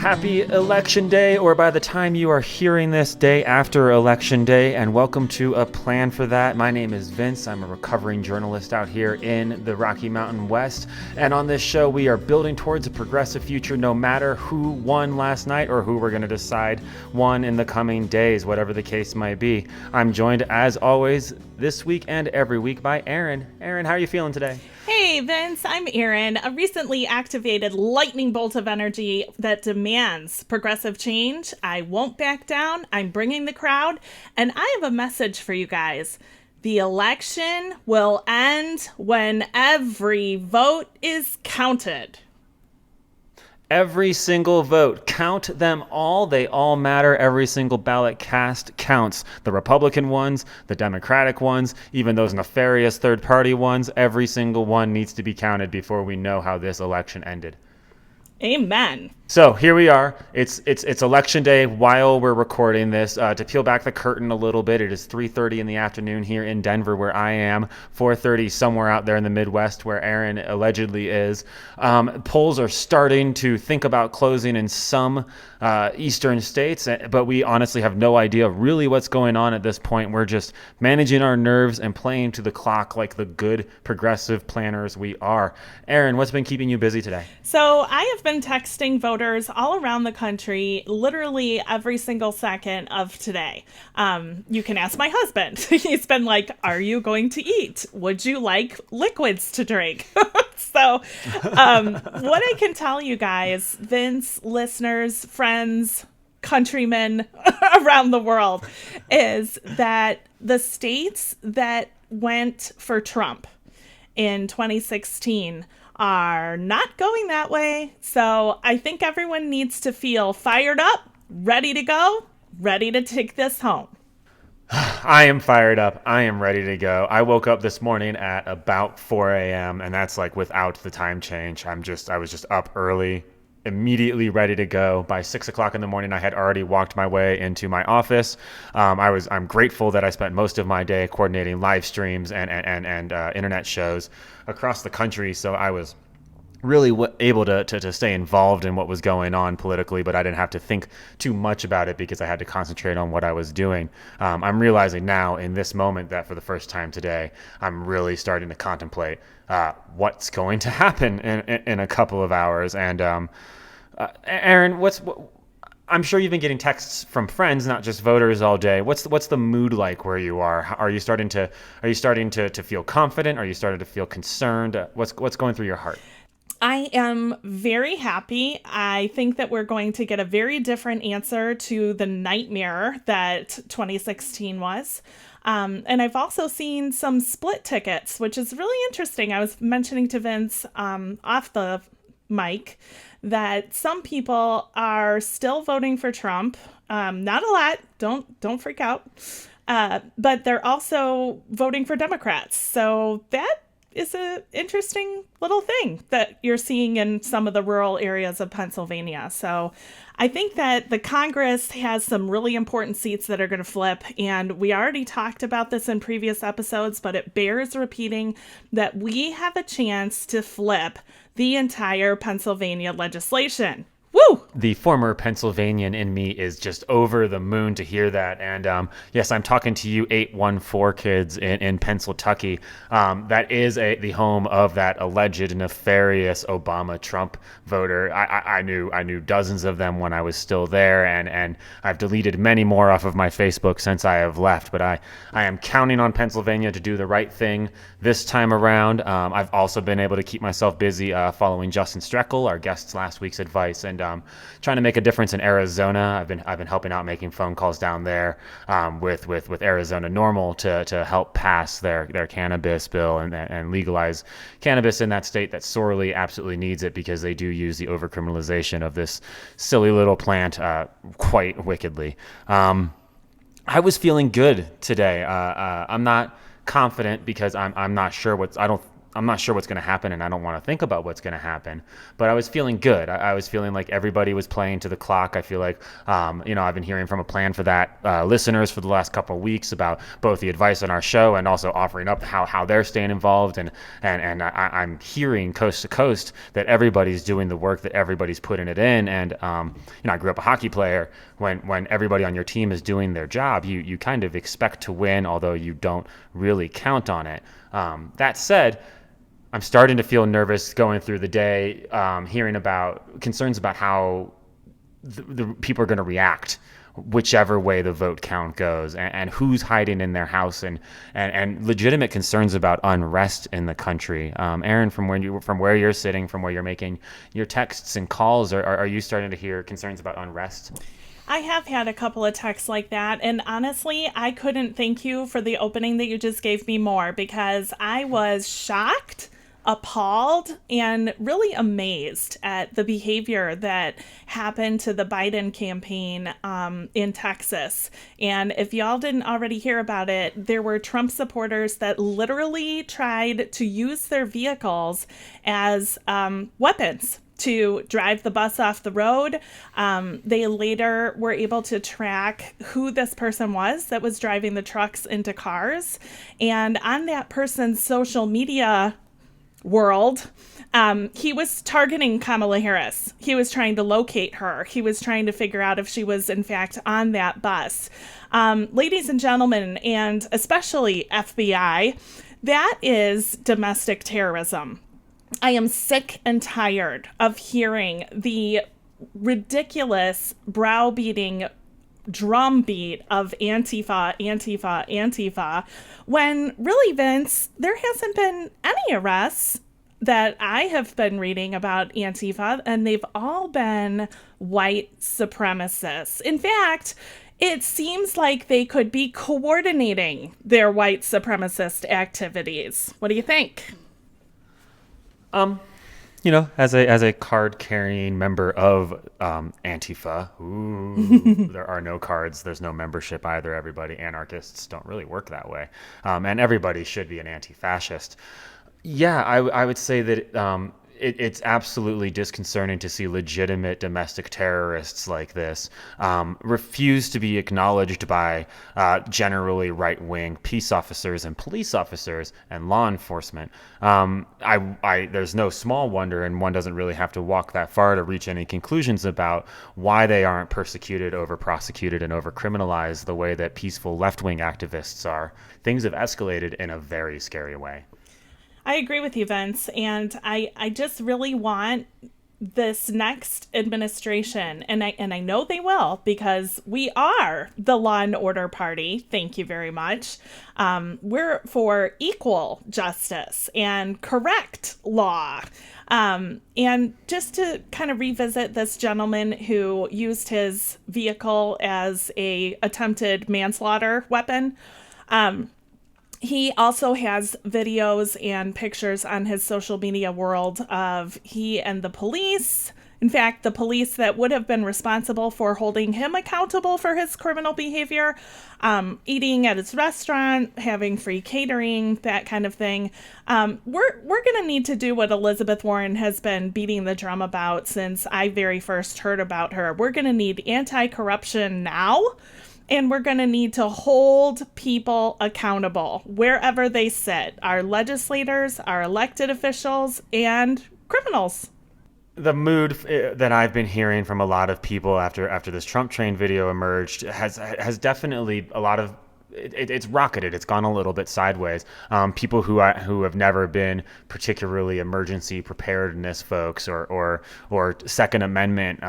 Happy Election Day, or by the time you are hearing this, day after Election Day, and welcome to A Plan for That. My name is Vince. I'm a recovering journalist out here in the Rocky Mountain West, and on this show we are building towards a progressive future no matter who won last night or who we're going to decide won in the coming days, whatever the case might be. I'm joined, as always, this week and every week by Erin. Erin, how are you feeling today? Hey Vince, I'm Erin, a recently activated lightning bolt of energy that demands progressive change. I won't back down. I'm bringing the crowd, and I have a message for you guys. The election will end when every vote is counted. Every single vote. Count them all. They all matter. Every single ballot cast counts. The Republican ones, the Democratic ones, even those nefarious third-party ones, every single one needs to be counted before we know how this election ended. Amen. So here we are. It's election day while we're recording this. To peel back the curtain a little bit, it is 3:30 in the afternoon here in Denver where I am, 4:30 somewhere out there in the Midwest where Erin allegedly is. Polls are starting to think about closing in some eastern states, but we honestly have no idea really what's going on at this point. We're just managing our nerves and playing to the clock like the good progressive planners we are. Erin, what's been keeping you busy today? So I have been texting voters all around the country literally every single second of today. You can ask my husband. He's been like, are you going to eat? Would you like liquids to drink? So what I can tell you guys, Vince, listeners, friends, countrymen around the world, is that the states that went for Trump in 2016 are not going that way. So I think everyone needs to feel fired up, ready to go, ready to take this home. I am fired up. I am ready to go. I woke up this morning at about 4 a.m. and that's like without the time change. I was just up early, immediately ready to go. By 6 o'clock in the morning, I had already walked my way into my office. I'm grateful that I spent most of my day coordinating live streams and internet shows across the country. So I was really able to stay involved in what was going on politically, but I didn't have to think too much about it because I had to concentrate on what I was doing. I'm realizing now in this moment that for the first time today, I'm really starting to contemplate what's going to happen in a couple of hours. And Erin, I'm sure you've been getting texts from friends, not just voters, all day. What's the mood like where you are? Are you starting to feel confident? Are you starting to feel concerned? What's going through your heart? I am very happy. I think that we're going to get a very different answer to the nightmare that 2016 was. And I've also seen some split tickets, which is really interesting. I was mentioning to Vince off the mic that some people are still voting for Trump. Not a lot. Don't freak out. But they're also voting for Democrats. So that is an interesting little thing that you're seeing in some of the rural areas of Pennsylvania. So I think that the Congress has some really important seats that are going to flip. And we already talked about this in previous episodes, but it bears repeating that we have a chance to flip the entire Pennsylvania legislation. Woo! The former Pennsylvanian in me is just over the moon to hear that. And yes, I'm talking to you 814 kids in Pennsylvania. That is the home of that alleged nefarious Obama-Trump voter. I knew dozens of them when I was still there, and I've deleted many more off of my Facebook since I have left. But I am counting on Pennsylvania to do the right thing this time around. I've also been able to keep myself busy following Justin Streckel, our guest's last week's advice, and trying to make a difference in Arizona. I've been helping out, making phone calls down there with Arizona Normal to help pass their cannabis bill and legalize cannabis in that state that sorely, absolutely needs it because they do use the overcriminalization of this silly little plant quite wickedly. I was feeling good today. I'm not confident because I'm not sure I'm not sure what's going to happen, and I don't want to think about what's going to happen. But I was feeling good. I was feeling like everybody was playing to the clock. I feel like, I've been hearing from a plan for that listeners for the last couple of weeks about both the advice on our show and also offering up how they're staying involved. And I'm hearing coast to coast that everybody's doing the work, that everybody's putting it in. And I grew up a hockey player. When everybody on your team is doing their job, you kind of expect to win, although you don't really count on it. That said, I'm starting to feel nervous going through the day, hearing about concerns about how the people are going to react whichever way the vote count goes, and who's hiding in their house, and legitimate concerns about unrest in the country. Erin, from where you're sitting, from where you're making your texts and calls, are you starting to hear concerns about unrest? I have had a couple of texts like that, and honestly, I couldn't thank you for the opening that you just gave me more, because I was shocked, appalled, and really amazed at the behavior that happened to the Biden campaign in Texas. And if y'all didn't already hear about it, there were Trump supporters that literally tried to use their vehicles as weapons to drive the bus off the road. They later were able to track who this person was that was driving the trucks into cars. And on that person's social media world, he was targeting Kamala Harris. He was trying to locate her. He was trying to figure out if she was, in fact, on that bus. Ladies and gentlemen, and especially FBI, that is domestic terrorism. I am sick and tired of hearing the ridiculous browbeating drumbeat of Antifa, Antifa, Antifa, when really, Vince, there hasn't been any arrests that I have been reading about Antifa, and they've all been white supremacists. In fact, it seems like they could be coordinating their white supremacist activities. What do you think? As a card carrying member of Antifa, there are no cards. There's no membership either. Everybody, anarchists don't really work that way, and everybody should be an anti-fascist. Yeah, I would say that it's absolutely disconcerting to see legitimate domestic terrorists like this refuse to be acknowledged by generally right-wing peace officers and police officers and law enforcement. There's no small wonder, and one doesn't really have to walk that far to reach any conclusions about why they aren't persecuted, over-prosecuted, and over-criminalized the way that peaceful left-wing activists are. Things have escalated in a very scary way. I agree with you, Vince, and I just really want this next administration, and I know they will, because we are the law and order party. Thank you very much. We're for equal justice and correct law. And just to kind of revisit this gentleman who used his vehicle as a attempted manslaughter weapon. He also has videos and pictures on his social media world of he and the police. In fact, the police that would have been responsible for holding him accountable for his criminal behavior, eating at his restaurant, having free catering, that kind of thing. We're going to need to do what Elizabeth Warren has been beating the drum about since I very first heard about her. We're going to need anti-corruption now. And we're going to need to hold people accountable wherever they sit, our legislators, our elected officials, and criminals. The mood that I've been hearing from a lot of people after this Trump train video emerged has definitely a lot of it's rocketed. It's gone a little bit sideways. People who have never been particularly emergency preparedness folks or Second Amendment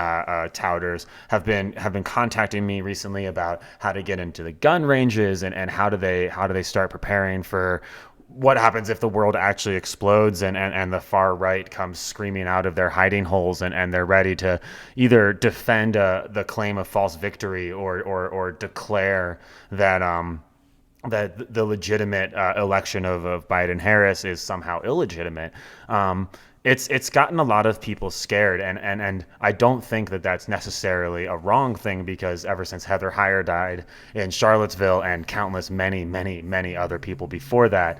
touters have been contacting me recently about how to get into the gun ranges and how do they start preparing for what happens if the world actually explodes and the far right comes screaming out of their hiding holes and they're ready to either defend the claim of false victory or declare that that the legitimate election of Biden Harris is somehow illegitimate. It's gotten a lot of people scared, and I don't think that that's necessarily a wrong thing, because ever since Heather Heyer died in Charlottesville and countless many other people before that,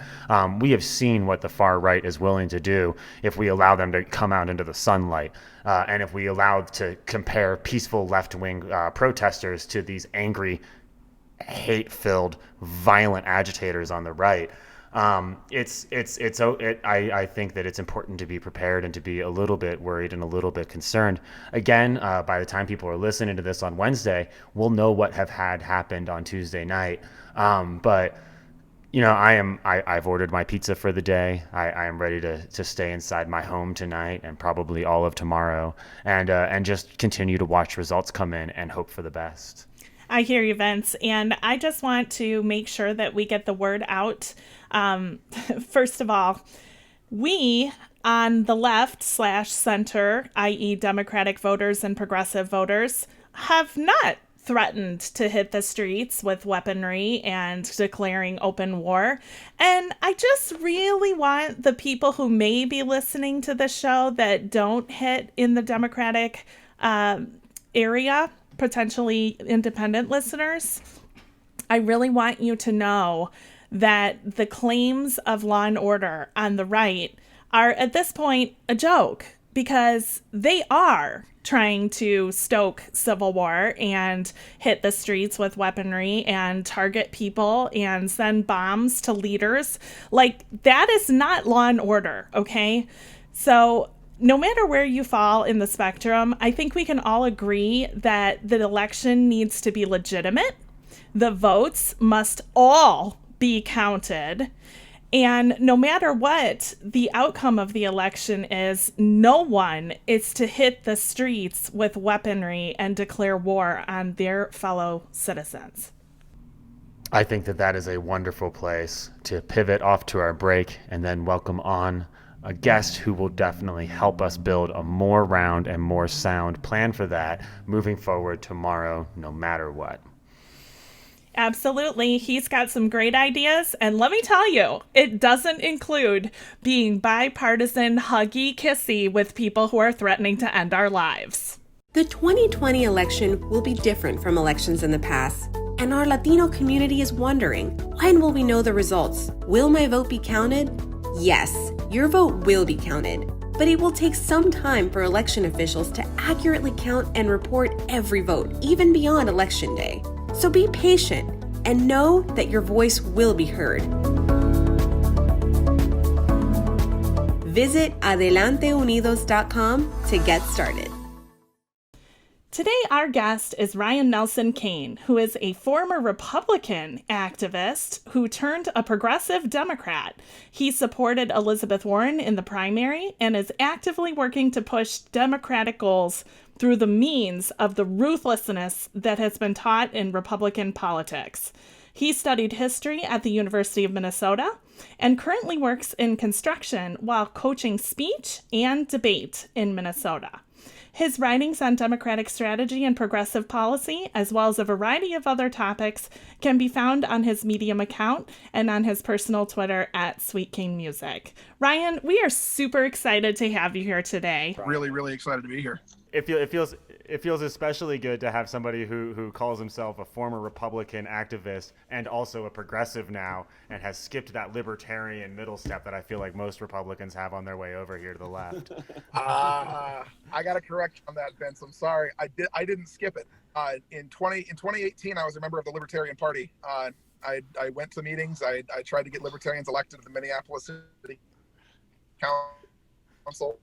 we have seen what the far right is willing to do if we allow them to come out into the sunlight. And if we allow to compare peaceful left-wing protesters to these angry, hate-filled, violent agitators on the right. I think that it's important to be prepared and to be a little bit worried and a little bit concerned. Again, by the time people are listening to this on Wednesday, we'll know what had happened on Tuesday night. But I've ordered my pizza for the day. I am ready to stay inside my home tonight and probably all of tomorrow, and just continue to watch results come in and hope for the best. I hear you, Vince. And I just want to make sure that we get the word out. First of all, we on the left/center, i.e. Democratic voters and progressive voters, have not threatened to hit the streets with weaponry and declaring open war. And I just really want the people who may be listening to the show that don't hit in the Democratic area, potentially independent listeners, I really want you to know that the claims of law and order on the right are at this point a joke, because they are trying to stoke civil war and hit the streets with weaponry and target people and send bombs to leaders. Like, that is not law and order, okay? So no matter where you fall in the spectrum, I think we can all agree that the election needs to be legitimate. The votes must all be counted. And no matter what the outcome of the election is, no one is to hit the streets with weaponry and declare war on their fellow citizens. I think that is a wonderful place to pivot off to our break and then welcome on a guest who will definitely help us build a more round and more sound plan for that moving forward tomorrow, no matter what. Absolutely. He's got some great ideas. And let me tell you, it doesn't include being bipartisan, huggy, kissy with people who are threatening to end our lives. The 2020 election will be different from elections in the past. And our Latino community is wondering, when will we know the results? Will my vote be counted? Yes, your vote will be counted, but it will take some time for election officials to accurately count and report every vote, even beyond Election Day. So be patient and know that your voice will be heard. Visit adelanteunidos.com to get started. Today, our guest is Ryan Nelson Kane, who is a former Republican activist who turned a progressive Democrat. He supported Elizabeth Warren in the primary and is actively working to push Democratic goals through the means of the ruthlessness that has been taught in Republican politics. He studied history at the University of Minnesota and currently works in construction while coaching speech and debate in Minnesota. His writings on democratic strategy and progressive policy, as well as a variety of other topics, can be found on his Medium account and on his personal Twitter at Sweet King Music. Ryan, we are super excited to have you here today. Really excited to be here. It feels especially good to have somebody who calls himself a former Republican activist and also a progressive now, and has skipped that libertarian middle step that I feel like most Republicans have on their way over here to the left. I got to correct you on that, Vince. I'm sorry. I didn't skip it. In 2018, I was a member of the Libertarian Party. I went to meetings. I tried to get libertarians elected to the Minneapolis City Council.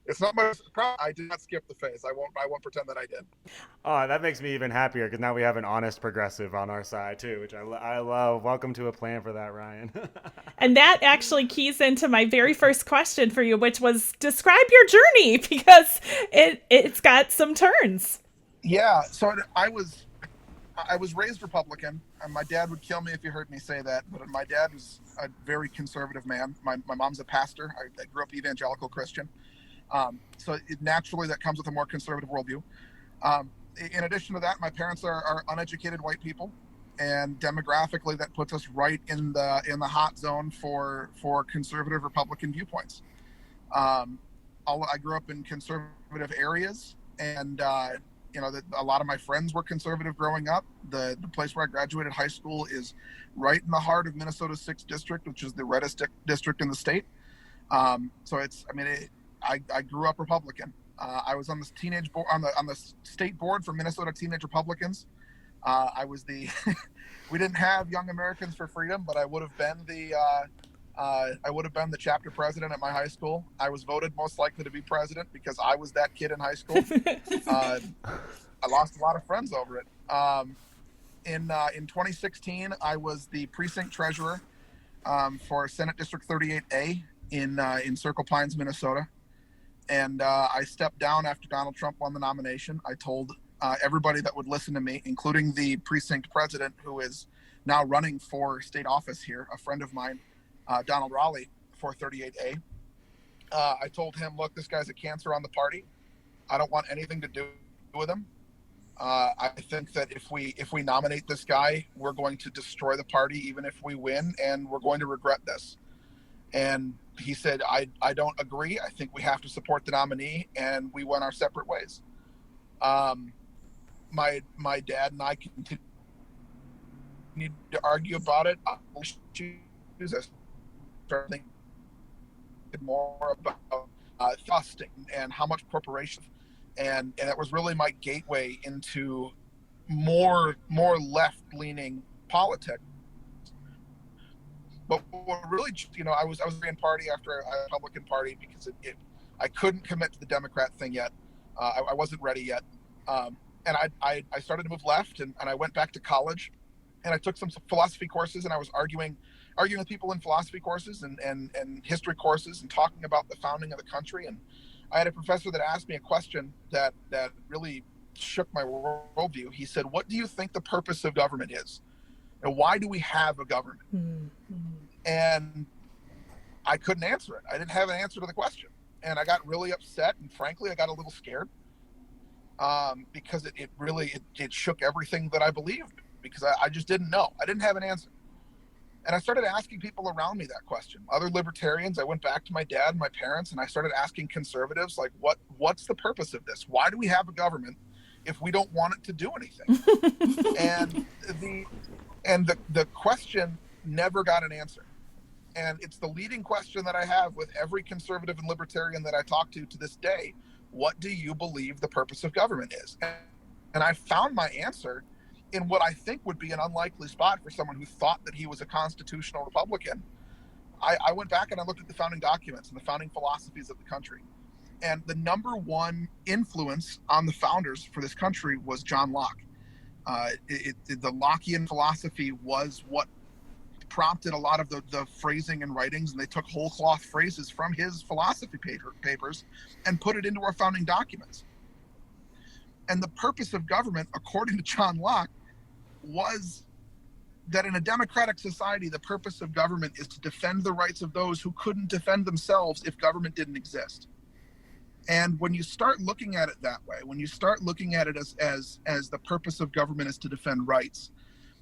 It's not my problem. I did not skip the phase. I won't pretend that I did. Oh, that makes me even happier, because now we have an honest progressive on our side too, which I love. Welcome to a plan for that, Ryan. And that actually keys into my very first question for you, which was describe your journey, because it's got some turns. Yeah. So I was raised Republican. My dad would kill me if he heard me say that, but my dad was a very conservative man. My mom's a pastor. I grew up evangelical Christian. So naturally that comes with a more conservative worldview. In addition to that, my parents are uneducated white people. and demographically, that puts us right in the hot zone for conservative Republican viewpoints. Um, I grew up in conservative areas, and a lot of my friends were conservative growing up. The place where I graduated high school is right in the heart of Minnesota's 6th district, which is the reddest district in the state. So I grew up Republican. I was on the teenage board on the state board for Minnesota Teenage Republicans. I was the we didn't have Young Americans for Freedom, but I would have been the chapter president at my high school. I was voted most likely to be president because I was that kid in high school. I lost a lot of friends over it. In 2016, I was the precinct treasurer for Senate District 38A in Circle Pines, Minnesota. And I stepped down after Donald Trump won the nomination. I told everybody that would listen to me, including the precinct president, who is now running for state office here, a friend of mine, Donald Raleigh, for 38A. I told him, look, this guy's a cancer on the party. I don't want anything to do with him. I think that if we nominate this guy, we're going to destroy the party, even if we win, and we're going to regret this. And he said, I don't agree. I think we have to support the nominee, and we went our separate ways. My dad and I continued to argue about it. I started thinking more about trust and how much corporation, and that was really my gateway into more left-leaning politics. But what really, I was Green Party after a Republican Party because I couldn't commit to the Democrat thing yet. I wasn't ready yet. And I started to move left, and I went back to college, and I took some philosophy courses, and I was arguing with people in philosophy courses and history courses and talking about the founding of the country. And I had a professor that asked me a question that really shook my worldview. He said, what do you think the purpose of government is? And why do we have a government? Mm-hmm. And I couldn't answer it. I didn't have an answer to the question. And I got really upset. And frankly, I got a little scared because it really shook everything that I believed, because I just didn't know. I didn't have an answer. And I started asking people around me that question. Other libertarians, I went back to my dad and my parents, and I started asking conservatives, like, what's the purpose of this? Why do we have a government if we don't want it to do anything? And the question never got an answer. And it's the leading question that I have with every conservative and libertarian that I talk to this day. What do you believe the purpose of government is? And I found my answer in what I think would be an unlikely spot for someone who thought that he was a constitutional Republican. I went back and I looked at the founding documents and the founding philosophies of the country. And the number one influence on the founders for this country was John Locke. The Lockean philosophy was what prompted a lot of the phrasing and writings, and they took whole cloth phrases from his philosophy papers and put it into our founding documents. And the purpose of government, according to John Locke, was that in a democratic society, the purpose of government is to defend the rights of those who couldn't defend themselves if government didn't exist. And when you start looking at it that way, when you start looking at it as the purpose of government is to defend rights,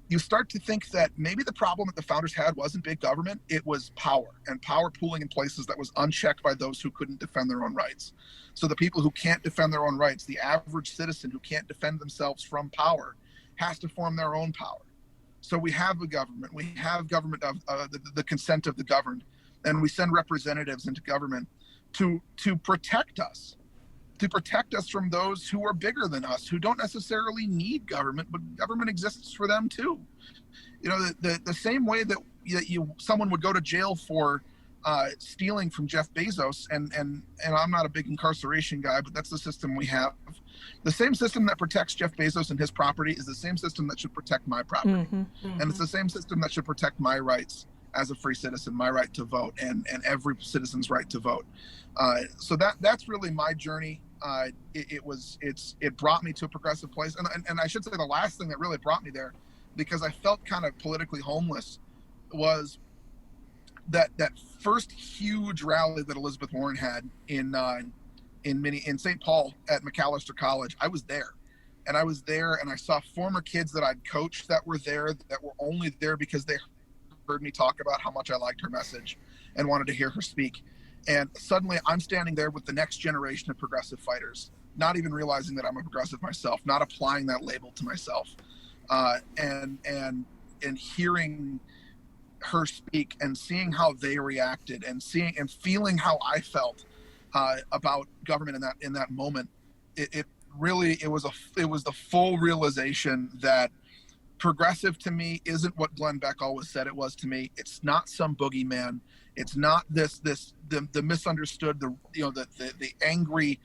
you start to think that maybe the problem that the founders had wasn't big government, it was power, and power pooling in places that was unchecked by those who couldn't defend their own rights. So the people who can't defend their own rights, the average citizen who can't defend themselves from power, has to form their own power. So we have a government. We have government of the consent of the governed, and we send representatives into government to protect us, from those who are bigger than us, who don't necessarily need government, but government exists for them too. The same way that someone would go to jail for stealing from Jeff Bezos, and I'm not a big incarceration guy, but that's the system we have. The same system that protects Jeff Bezos and his property is the same system that should protect my property. Mm-hmm, mm-hmm. And it's the same system that should protect my rights as a free citizen, my right to vote, and every citizen's right to vote. So that's really my journey. It brought me to a progressive place. And I should say the last thing that really brought me there, because I felt kind of politically homeless, was that first huge rally that Elizabeth Warren had in St. Paul at Macalester College. I was there. And I was there, and I saw former kids that I'd coached that were there, that were only there because they heard me talk about how much I liked her message and wanted to hear her speak. And suddenly I'm standing there with the next generation of progressive fighters, not even realizing that I'm a progressive myself, not applying that label to myself, and hearing her speak and seeing how they reacted, and seeing and feeling how I felt about government in that moment. It really, it was the full realization that progressive to me isn't what Glenn Beck always said it was to me. It's not some boogeyman. It's not the misunderstood, the angry,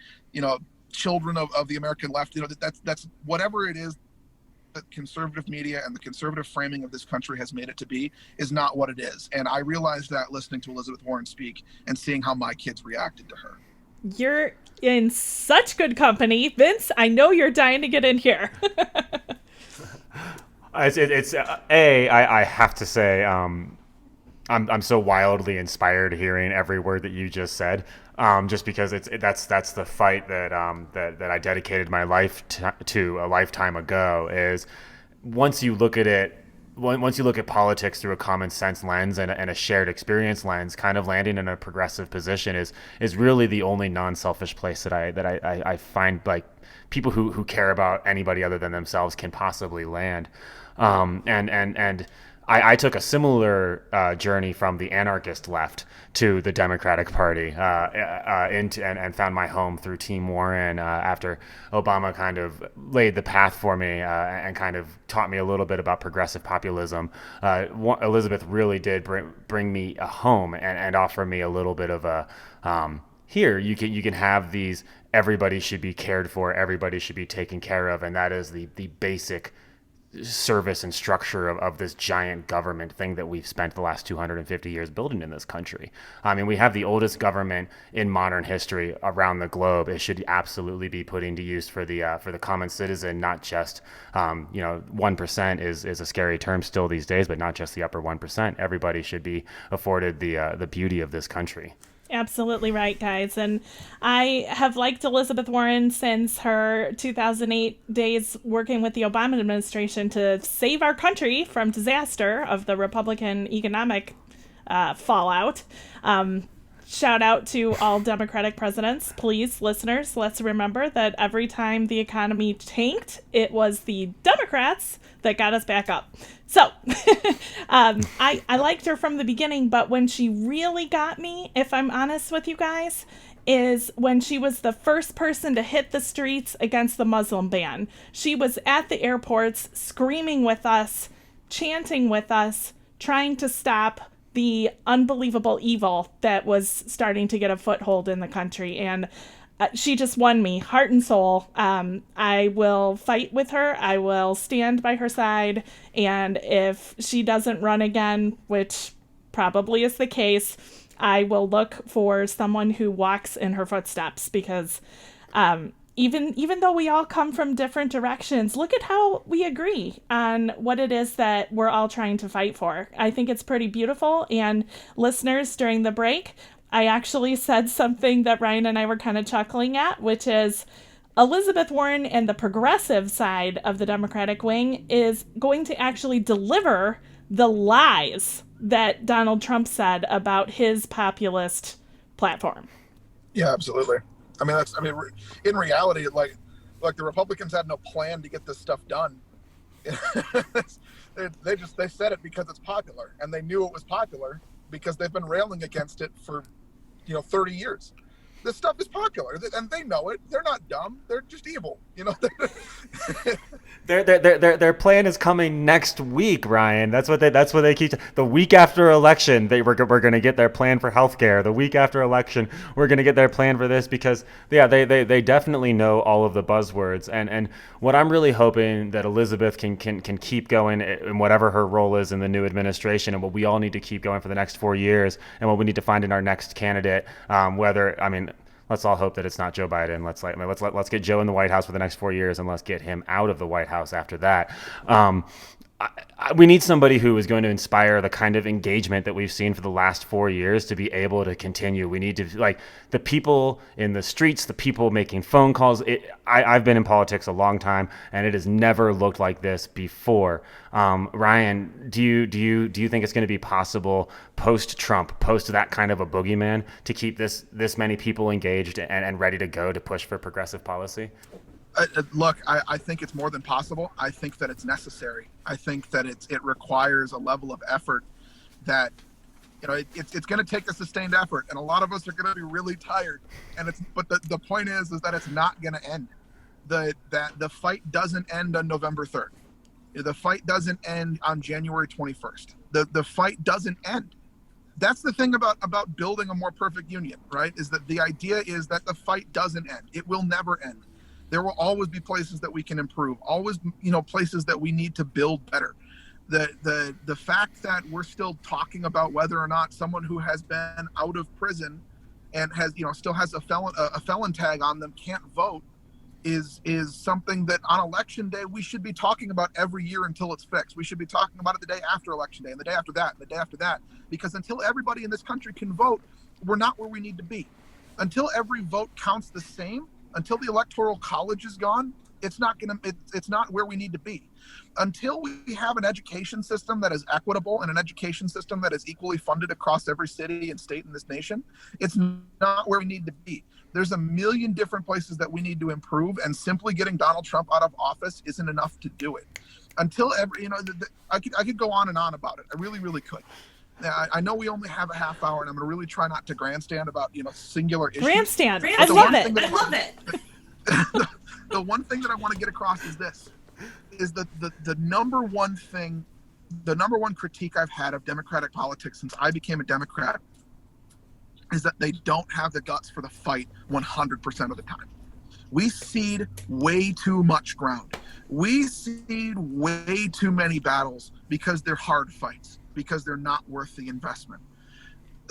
children of the American left. That's whatever it is that conservative media and the conservative framing of this country has made it to be, is not what it is. And I realized that listening to Elizabeth Warren speak and seeing how my kids reacted to her. You're in such good company. Vince, I know you're dying to get in here. I have to say, I'm so wildly inspired hearing every word that you just said. Just because that's the fight that I dedicated my life to a lifetime ago. Is once you look at politics through a common sense lens and a shared experience lens, kind of landing in a progressive position is really the only non-selfish place that I find like people who care about anybody other than themselves can possibly land. And I took a similar journey from the anarchist left to the Democratic Party and found my home through Team Warren after Obama kind of laid the path for me and kind of taught me a little bit about progressive populism. Elizabeth really did bring me a home and offer me a little bit of a here you can have these, everybody should be cared for, everybody should be taken care of, and that is the basic service and structure of this giant government thing that we've spent the last 250 years building in this country. I mean, we have the oldest government in modern history around the globe. It should absolutely be putting to use for the common citizen, not just 1% is a scary term still these days, but not just the upper 1%. Everybody should be afforded the beauty of this country. Absolutely right, guys. And I have liked Elizabeth Warren since her 2008 days working with the Obama administration to save our country from disaster of the Republican economic fallout. Shout out to all Democratic presidents. Please, listeners, let's remember that every time the economy tanked, it was the Democrats that got us back up. So I liked her from the beginning, but when she really got me, if I'm honest with you guys, is when she was the first person to hit the streets against the Muslim ban. She was at the airports screaming with us, chanting with us, trying to stop the unbelievable evil that was starting to get a foothold in the country. And she just won me, heart and soul. I will fight with her. I will stand by her side. And if she doesn't run again, which probably is the case, I will look for someone who walks in her footsteps, because even though we all come from different directions, look at how we agree on what it is that we're all trying to fight for. I think it's pretty beautiful. And listeners, during the break, I actually said something that Ryan and I were kind of chuckling at, which is Elizabeth Warren and the progressive side of the Democratic wing is going to actually deliver the lies that Donald Trump said about his populist platform. Yeah, absolutely. In reality, like the Republicans had no plan to get this stuff done. they said it because it's popular, and they knew it was popular because they've been railing against it for 30 years. This stuff is popular, and they know it. They're not dumb. They're just evil. Their plan is coming next week, Ryan. That's what they keep. The week after election, we're going to get their plan for healthcare. The week after election, we're going to get their plan for this, because they definitely know all of the buzzwords. And what I'm really hoping that Elizabeth can keep going in whatever her role is in the new administration, and what we all need to keep going for the next 4 years, and what we need to find in our next candidate. Let's all hope that it's not Joe Biden. Let's get Joe in the White House for the next 4 years, and let's get him out of the White House after that. we need somebody who is going to inspire the kind of engagement that we've seen for the last 4 years to be able to continue. We need to, like, the people in the streets, the people making phone calls. I've been in politics a long time, and it has never looked like this before. Ryan, do you think it's going to be possible post Trump, post that kind of a boogeyman, to keep this many people engaged and ready to go to push for progressive policy? Look, I think it's more than possible. I think that it's necessary. I think that it requires a level of effort that, it's going to take a sustained effort, and a lot of us are going to be really tired. But the point is that it's not going to end. The fight doesn't end on November 3rd. The fight doesn't end on January 21st. The fight doesn't end. That's the thing about building a more perfect union, right? Is that the idea is that the fight doesn't end. It will never end. There will always be places that we can improve, always, places that we need to build better. The fact that we're still talking about whether or not someone who has been out of prison and has, still has a felon tag on them can't vote is something that on election day we should be talking about every year until it's fixed. We should be talking about it the day after election day and the day after that and the day after that, because until everybody in this country can vote, we're not where we need to be. Until every vote counts the same, until the electoral college is gone, it's not where we need to be. Until we have an education system that is equitable and an education system that is equally funded across every city and state in this nation, it's not where we need to be. There's a million different places that we need to improve, and simply getting Donald Trump out of office isn't enough to do it. Until I could go on and on about it. I really, really could. I know we only have a half hour, and I'm going to really try not to grandstand about, singular issues. Grandstand. I love it. The one thing that I want to get across is this, is that the number one critique I've had of Democratic politics since I became a Democrat is that they don't have the guts for the fight 100% of the time. We cede way too much ground. We cede way too many battles because they're hard fights, because they're not worth the investment.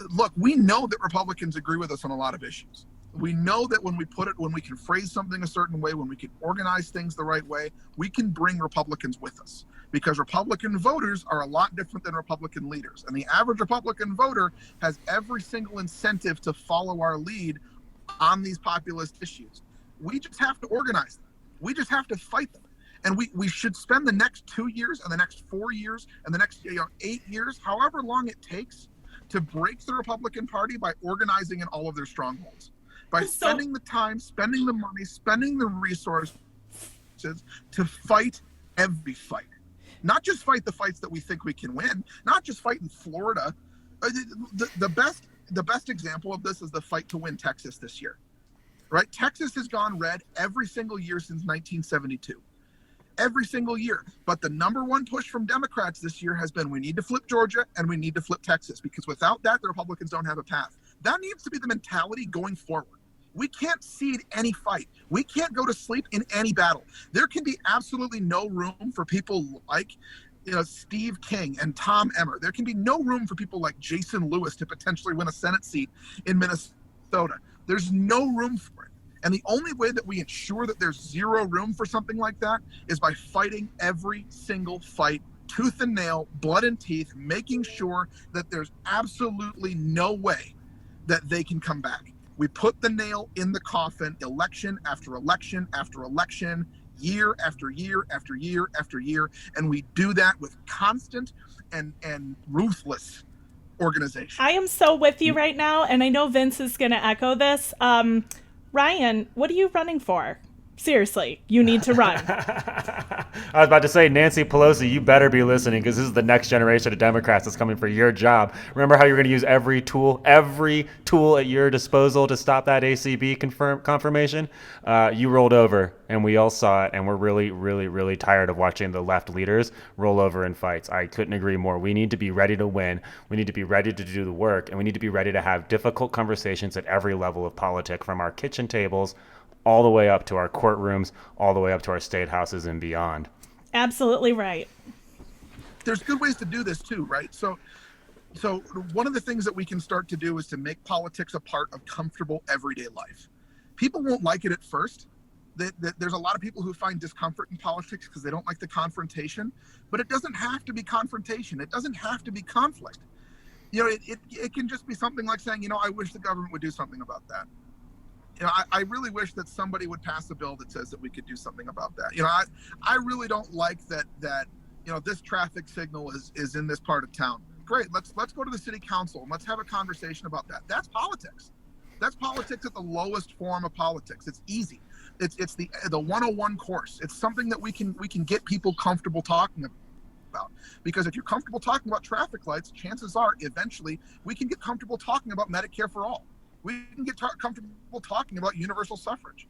Look, we know that Republicans agree with us on a lot of issues. We know that when we can phrase something a certain way, when we can organize things the right way, we can bring Republicans with us, because Republican voters are a lot different than Republican leaders. And the average Republican voter has every single incentive to follow our lead on these populist issues. We just have to organize them. We just have to fight them. And we should spend the next 2 years and the next 4 years and the next 8 years, however long it takes, to break the Republican Party by organizing in all of their strongholds. By spending the time, spending the money, spending the resources to fight every fight. Not just fight the fights that we think we can win, not just fight in Florida. The best example of this is the fight to win Texas this year. Right? Texas has gone red every single year since 1972. Every single year. But the number one push from Democrats this year has been, we need to flip Georgia and we need to flip Texas, because without that, the Republicans don't have a path. That needs to be the mentality going forward. We can't cede any fight. We can't go to sleep in any battle. There can be absolutely no room for people like Steve King and Tom Emmer. There can be no room for people like Jason Lewis to potentially win a Senate seat in Minnesota. There's no room for it. And the only way that we ensure that there's zero room for something like that is by fighting every single fight, tooth and nail, blood and teeth, making sure that there's absolutely no way that they can come back. We put the nail in the coffin, election after election after election, year after year after year after year, and we do that with constant and ruthless organization. I am so with you right now, and I know Vince is going to echo this. Ryan, what are you running for? Seriously, you need to run. I was about to say, Nancy Pelosi, you better be listening, because this is the next generation of Democrats that's coming for your job. Remember how you're going to use every tool at your disposal to stop that ACB confirmation? You rolled over, and we all saw it, and we're really, really, really tired of watching the left leaders roll over in fights. I couldn't agree more. We need to be ready to win. We need to be ready to do the work, and we need to be ready to have difficult conversations at every level of politics, from our kitchen tables all the way up to our courtrooms, all the way up to our state houses and beyond. Absolutely right. There's good ways to do this too, right? So one of the things that we can start to do is to make politics a part of comfortable everyday life. People won't like it at first, There's a lot of people who find discomfort in politics because they don't like the confrontation, but it doesn't have to be confrontation. It doesn't have to be conflict. It can just be something like saying, I wish the government would do something about that. I really wish that somebody would pass a bill that says that we could do something about that. I really don't like that this traffic signal is in this part of town. Great, let's go to the city council and let's have a conversation about that. That's politics. That's politics at the lowest form of politics. It's easy. It's the 101 course. It's something that we can get people comfortable talking about. Because if you're comfortable talking about traffic lights, chances are eventually we can get comfortable talking about Medicare for all. We can get comfortable talking about universal suffrage.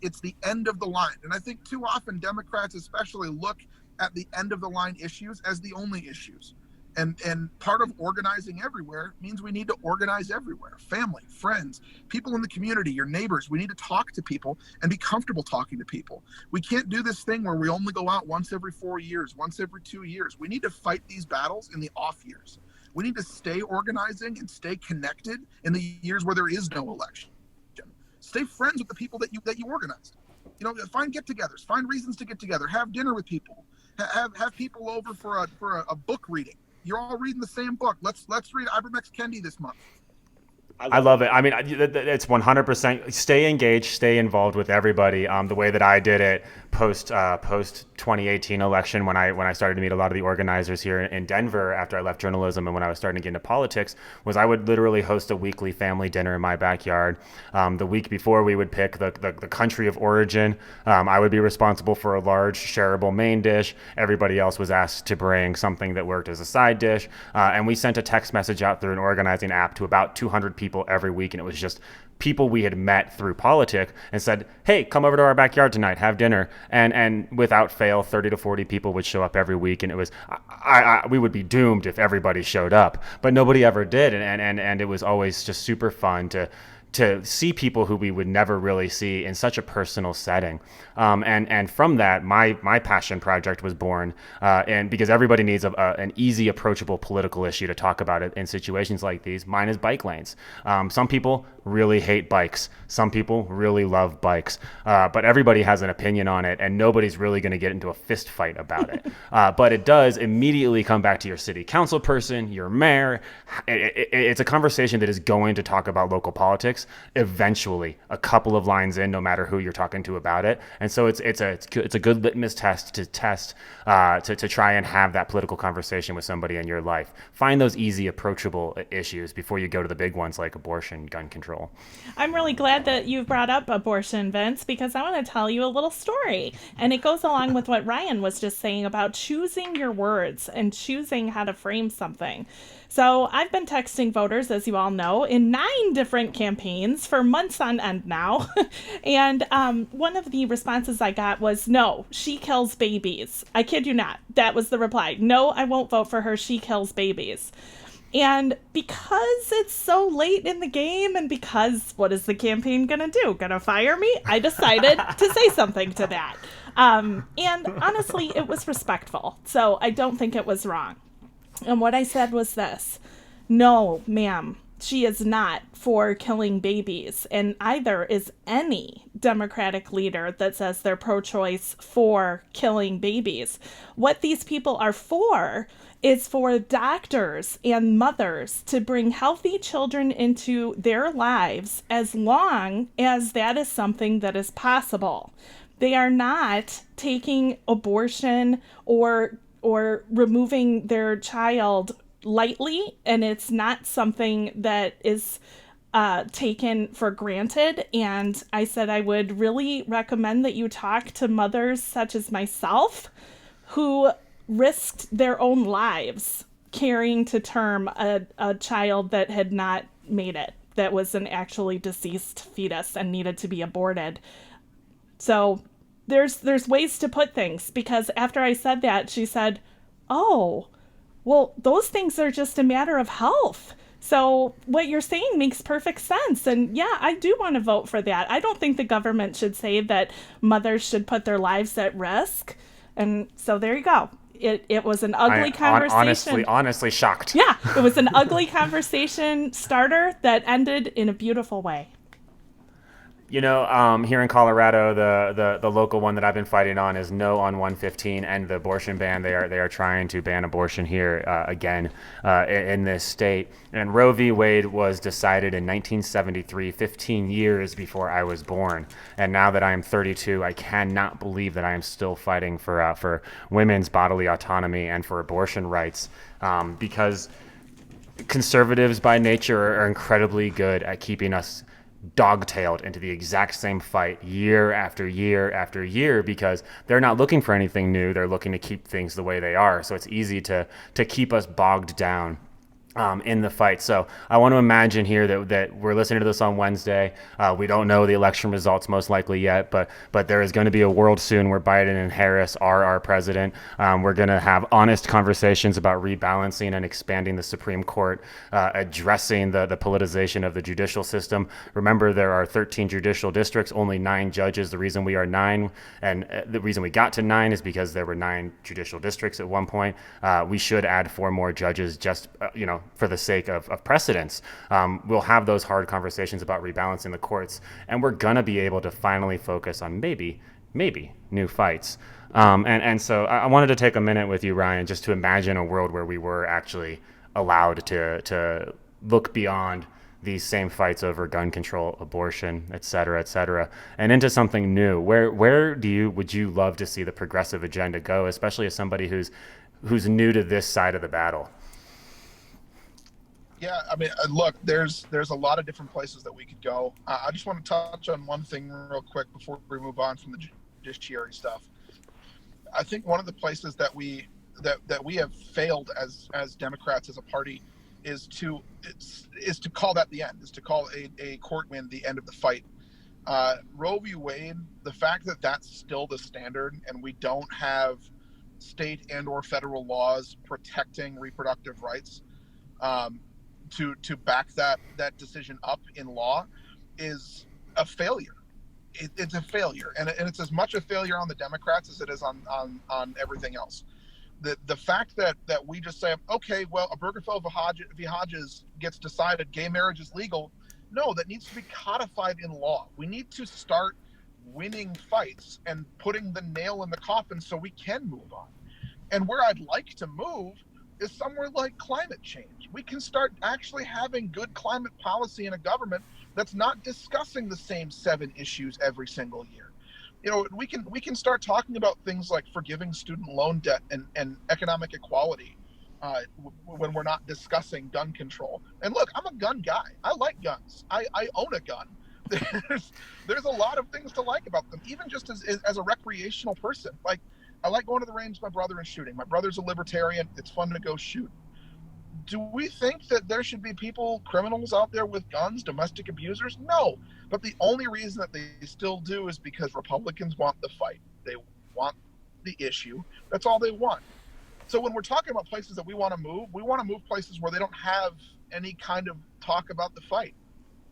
It's the end of the line. And I think too often Democrats especially look at the end of the line issues as the only issues. And part of organizing everywhere means we need to organize everywhere. Family, friends, people in the community, your neighbors. We need to talk to people and be comfortable talking to people. We can't do this thing where we only go out once every 4 years, once every 2 years. We need to fight these battles in the off years. We need to stay organizing and stay connected in the years where there is no election. Stay friends with the people that you organized. Find get-togethers, find reasons to get together, have dinner with people, have people over for a book reading. You're all reading the same book. Let's read Ivermectin Kendi this month. I love it. I mean, it's 100% stay engaged, stay involved with everybody. The way that I did it post 2018 election, when I started to meet a lot of the organizers here in Denver after I left journalism and when I was starting to get into politics, was I would literally host a weekly family dinner in my backyard. The week before, we would pick the country of origin. I would be responsible for a large shareable main dish. Everybody else was asked to bring something that worked as a side dish. And we sent a text message out through an organizing app to about 200 people every week, and it was just people we had met through politics and said, hey, come over to our backyard tonight, have dinner. And without fail, 30 to 40 people would show up every week, and it was we would be doomed if everybody showed up, but nobody ever did. And it was always just super fun to see people who we would never really see in such a personal setting. And from that, my passion project was born. And because everybody needs an easy, approachable political issue to talk about it in situations like these. Mine is bike lanes. Some people really hate bikes. Some people really love bikes. But everybody has an opinion on it, and nobody's really going to get into a fist fight about it. But it does immediately come back to your city council person, your mayor. It's a conversation that is going to talk about local politics eventually, a couple of lines in, no matter who you're talking to about it. And so it's a good litmus test to try and have that political conversation with somebody in your life. Find those easy, approachable issues before you go to the big ones like abortion, gun control. I'm really glad that you've brought up abortion, Vince, because I want to tell you a little story. And it goes along with what Ryan was just saying about choosing your words and choosing how to frame something. So I've been texting voters, as you all know, in 9 different campaigns for months on end now. And one of the responses I got was, no, she kills babies. I kid you not. That was the reply. No, I won't vote for her. She kills babies. And because it's so late in the game, and because what is the campaign going to do? Going to fire me? I decided to say something to that. And honestly, it was respectful. So I don't think it was wrong. And what I said was this: no, ma'am, she is not for killing babies. And either is any Democratic leader that says they're pro-choice for killing babies. What these people are for is for doctors and mothers to bring healthy children into their lives as long as that is something that is possible. They are not taking abortion or removing their child lightly, and it's not something that is taken for granted. And I said I would really recommend that you talk to mothers such as myself who risked their own lives carrying to term a child that had not made it, that was an actually deceased fetus and needed to be aborted. So there's ways to put things, because after I said that, she said, oh, well, those things are just a matter of health. So what you're saying makes perfect sense. And yeah, I do want to vote for that. I don't think the government should say that mothers should put their lives at risk. And so there you go. It was an ugly conversation. Honestly shocked. Yeah, it was an ugly conversation starter that ended in a beautiful way. Here in Colorado, the local one that I've been fighting on is no on 115 and the abortion ban. They are trying to ban abortion here again in this state. And Roe v. Wade was decided in 1973, 15 years before I was born. And now that I am 32, I cannot believe that I am still fighting for women's bodily autonomy and for abortion rights, because conservatives by nature are incredibly good at keeping us dog-tailed into the exact same fight year after year after year, because they're not looking for anything new. They're looking to keep things the way they are. So it's easy to keep us bogged down in the fight. So I want to imagine here that we're listening to this on Wednesday. We don't know the election results most likely yet, but there is going to be a world soon where Biden and Harris are our president. We're going to have honest conversations about rebalancing and expanding the Supreme Court, addressing the politicization of the judicial system. Remember, there are 13 judicial districts, only 9 judges. The reason we are 9, and the reason we got to 9 is because there were 9 judicial districts at one point. We should add 4 more judges, just for the sake of precedence. We'll have those hard conversations about rebalancing the courts, and we're going to be able to finally focus on maybe new fights. And so I wanted to take a minute with you, Ryan, just to imagine a world where we were actually allowed to look beyond these same fights over gun control, abortion, et cetera, and into something new. Where would you love to see the progressive agenda go, especially as somebody who's new to this side of the battle? Yeah, I mean, look, there's a lot of different places that we could go. I just want to touch on one thing real quick before we move on from the judiciary stuff. I think one of the places that we have failed as Democrats, as a party, is to call that the end, is to call a court win the end of the fight. Roe v. Wade, the fact that that's still the standard and we don't have state and or federal laws protecting reproductive rights, to back that decision up in law, is a failure. It's a failure, and it's as much a failure on the Democrats as it is on everything else. The fact that we just say, okay, well, Obergefell v. Hodges gets decided, gay marriage is legal. No, that needs to be codified in law. We need to start winning fights and putting the nail in the coffin so we can move on. And where I'd like to move is somewhere like climate change. We can start actually having good climate policy in a government that's not discussing the same 7 issues every single year. We can start talking about things like forgiving student loan debt and economic equality when we're not discussing gun control. And look, I'm a gun guy. I like guns. I own a gun. There's a lot of things to like about them, even just as a recreational person. Like, I like going to the range with my brother and shooting. My brother's a libertarian. It's fun to go shoot. Do we think that there should be criminals out there with guns, domestic abusers? No. But the only reason that they still do is because Republicans want the fight. They want the issue. That's all they want. So when we're talking about places that we want to move places where they don't have any kind of talk about the fight,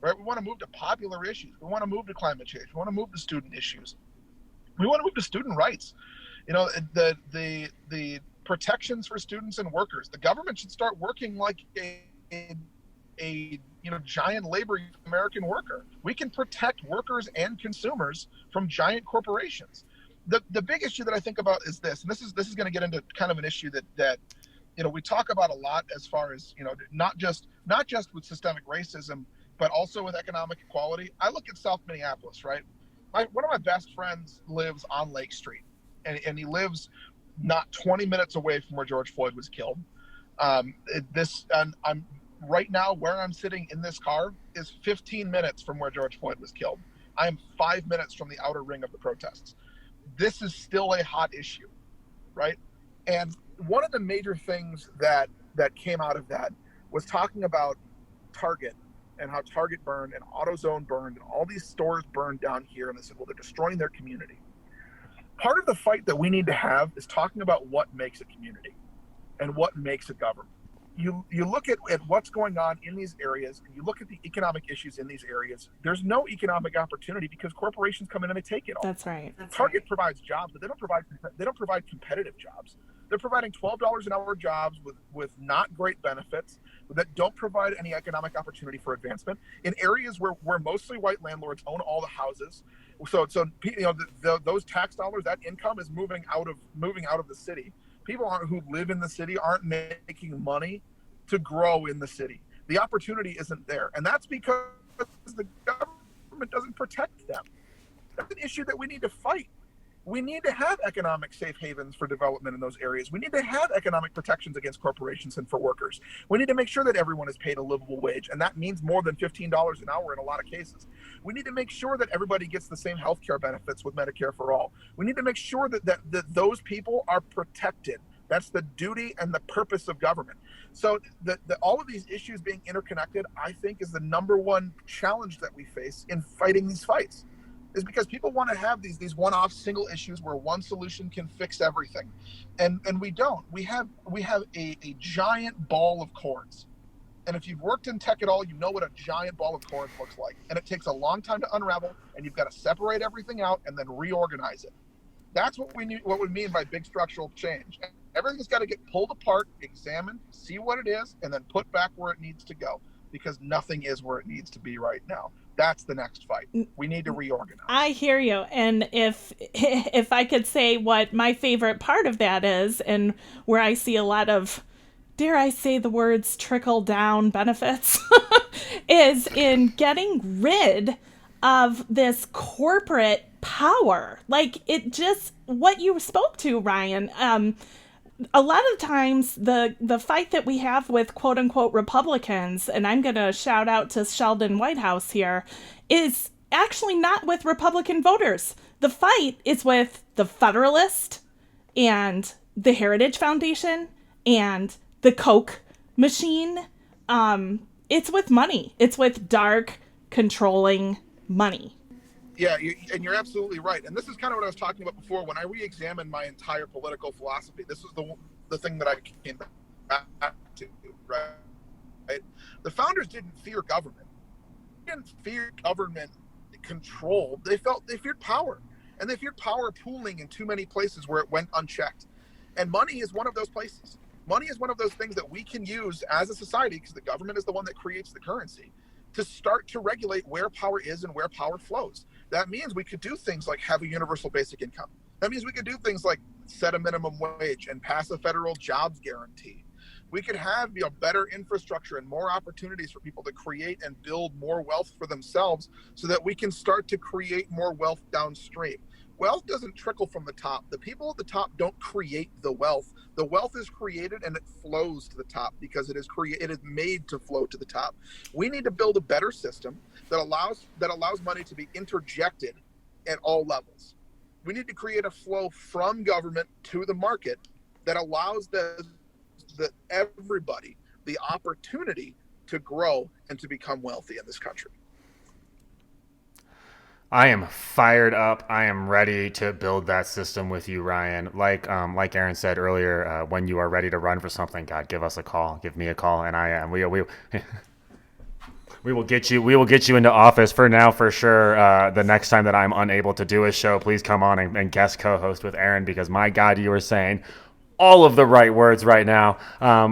right? We want to move to popular issues. We want to move to climate change. We want to move to student issues. We want to move to student rights. The protections for students and workers. The government should start working like a giant labor American worker. We can protect workers and consumers from giant corporations. The big issue that I think about is this, and this is going to get into kind of an issue that we talk about a lot, as far as not just with systemic racism, but also with economic equality. I look at South Minneapolis, right? One of my best friends lives on Lake Street. And he lives not 20 minutes away from where George Floyd was killed. I'm right now, where I'm sitting in this car is 15 minutes from where George Floyd was killed. I am 5 minutes from the outer ring of the protests. This is still a hot issue, right? And one of the major things that came out of that was talking about Target and how Target burned and AutoZone burned and all these stores burned down here. And they said, well, they're destroying their community. Part of the fight that we need to have is talking about what makes a community and what makes a government. You look at what's going on in these areas, and you look at the economic issues in these areas. There's no economic opportunity because corporations come in and they take it all. That's right. Target provides jobs, but they don't provide competitive jobs. They're providing $12 an hour jobs with not great benefits that don't provide any economic opportunity for advancement in areas where mostly white landlords own all the houses. So those tax dollars, that income is moving out of the city. People who live in the city aren't making money to grow in the city. The opportunity isn't there, and that's because the government doesn't protect them. That's an issue that we need to fight. We need to have economic safe havens for development in those areas. We need to have economic protections against corporations and for workers. We need to make sure that everyone is paid a livable wage, and that means more than $15 an hour in a lot of cases. We need to make sure that everybody gets the same health care benefits with Medicare for all. We need to make sure that those people are protected. That's the duty and the purpose of government. So all of these issues being interconnected, I think, is the number one challenge that we face in fighting these fights. Is because people want to have these one-off single issues where one solution can fix everything, and we don't. We have a giant ball of cords, and if you've worked in tech at all, you know what a giant ball of cords looks like, and it takes a long time to unravel, and you've got to separate everything out and then reorganize it. That's what we mean by big structural change. Everything's got to get pulled apart, examined, see what it is, and then put back where it needs to go, because nothing is where it needs to be right now. That's the next fight. We need to reorganize. I hear you. And if I could say what my favorite part of that is, and where I see a lot of, dare I say the words, trickle down benefits, is in getting rid of this corporate power. Like, it just, what you spoke to, Ryan, a lot of times the fight that we have with quote unquote Republicans, and I'm going to shout out to Sheldon Whitehouse here, is actually not with Republican voters. The fight is with the Federalist and the Heritage Foundation and the Coke machine. It's with money. It's with dark, controlling money. Yeah, and you're absolutely right. And this is kind of what I was talking about before. When I re-examined my entire political philosophy, this was the thing that I came back to, right? The founders didn't fear government. They didn't fear government control. They feared power. And they feared power pooling in too many places where it went unchecked. And money is one of those places. Money is one of those things that we can use as a society, because the government is the one that creates the currency, to start to regulate where power is and where power flows. That means we could do things like have a universal basic income. That means we could do things like set a minimum wage and pass a federal jobs guarantee. We could have better infrastructure and more opportunities for people to create and build more wealth for themselves, so that we can start to create more wealth downstream. Wealth doesn't trickle from the top. The people at the top don't create the wealth. The wealth is created and it flows to the top because it is made to flow to the top. We need to build a better system that allows money to be interjected at all levels. We need to create a flow from government to the market that allows everybody the opportunity to grow and to become wealthy in this country. I am fired up. I am ready to build that system with you, Ryan. Like Erin said earlier, when you are ready to run for something, God, give us a call. Give me a call, and I am. We will get you. We will get you into office. For now, for sure. The next time that I'm unable to do a show, please come on and guest co-host with Erin, because my God, you were saying all of the right words right now.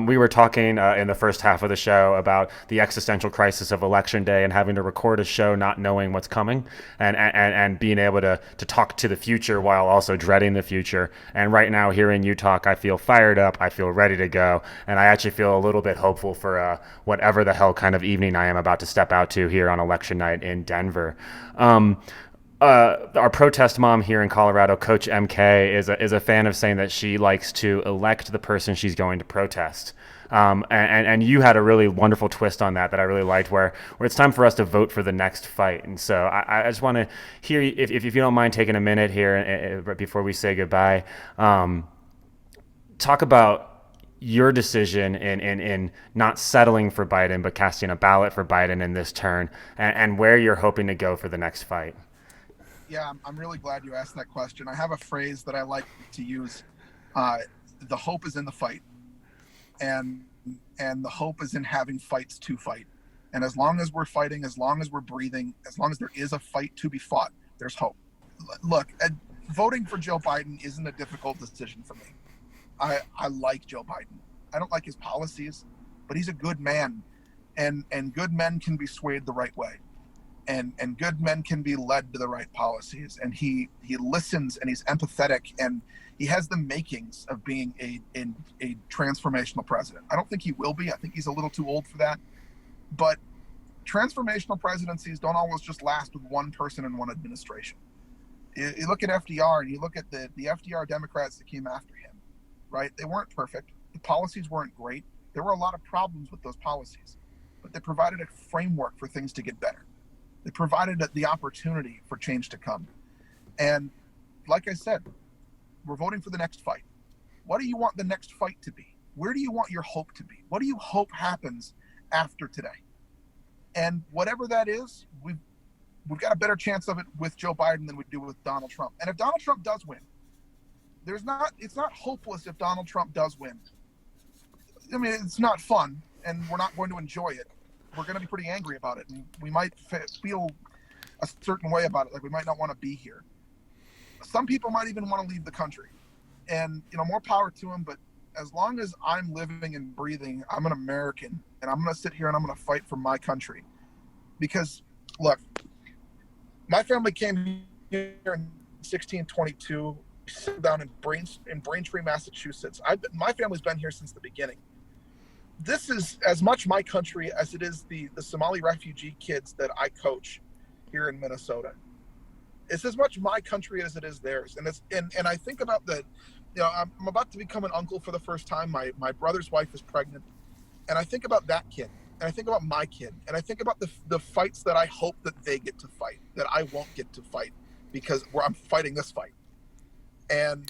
We were talking in the first half of the show about the existential crisis of Election Day and having to record a show not knowing what's coming, and being able to talk to the future while also dreading the future. And right now, hearing you talk, I feel fired up. I feel ready to go. And I actually feel a little bit hopeful for whatever the hell kind of evening I am about to step out to here on election night in Denver. Our protest mom here in Colorado, Coach MK, is a fan of saying that she likes to elect the person she's going to protest. And you had a really wonderful twist on that I really liked, where it's time for us to vote for the next fight. And so I just want to hear, if you don't mind taking a minute here right before we say goodbye, talk about your decision in not settling for Biden, but casting a ballot for Biden in this turn, and where you're hoping to go for the next fight. Yeah, I'm really glad you asked that question. I have a phrase that I like to use. The hope is in the fight. And the hope is in having fights to fight. And as long as we're fighting, as long as we're breathing, as long as there is a fight to be fought, there's hope. Look, voting for Joe Biden isn't a difficult decision for me. I like Joe Biden. I don't like his policies, but he's a good man, and good men can be swayed the right way, and good men can be led to the right policies. And he listens, and he's empathetic, and he has the makings of being a transformational president. I don't think he will be. I think he's a little too old for that. But transformational presidencies don't always just last with one person in one administration. You look at FDR, and you look at the FDR Democrats that came after him, right? They weren't perfect. The policies weren't great. There were a lot of problems with those policies, but they provided a framework for things to get better. They provided the opportunity for change to come. And like I said, we're voting for the next fight. What do you want the next fight to be? Where do you want your hope to be? What do you hope happens after today? And whatever that is, we've got a better chance of it with Joe Biden than we do with Donald Trump. And if Donald Trump does win, it's not hopeless if Donald Trump does win. I mean, it's not fun, and we're not going to enjoy it. We're going to be pretty angry about it, and we might feel a certain way about it, like we might not want to be here. Some people might even want to leave the country, and more power to them. But as long as I'm living and breathing, I'm an American, and I'm going to sit here and I'm going to fight for my country. Because look, my family came here in 1622, down in Braintree, Massachusetts. My family's been here since the beginning. This is as much my country as it is the Somali refugee kids that I coach here in Minnesota. It's as much my country as it is theirs. And I think about that. I'm about to become an uncle for the first time. My brother's wife is pregnant, and I think about that kid, and I think about my kid, and I think about the fights that I hope that they get to fight, that I won't get to fight, because I'm fighting this fight. And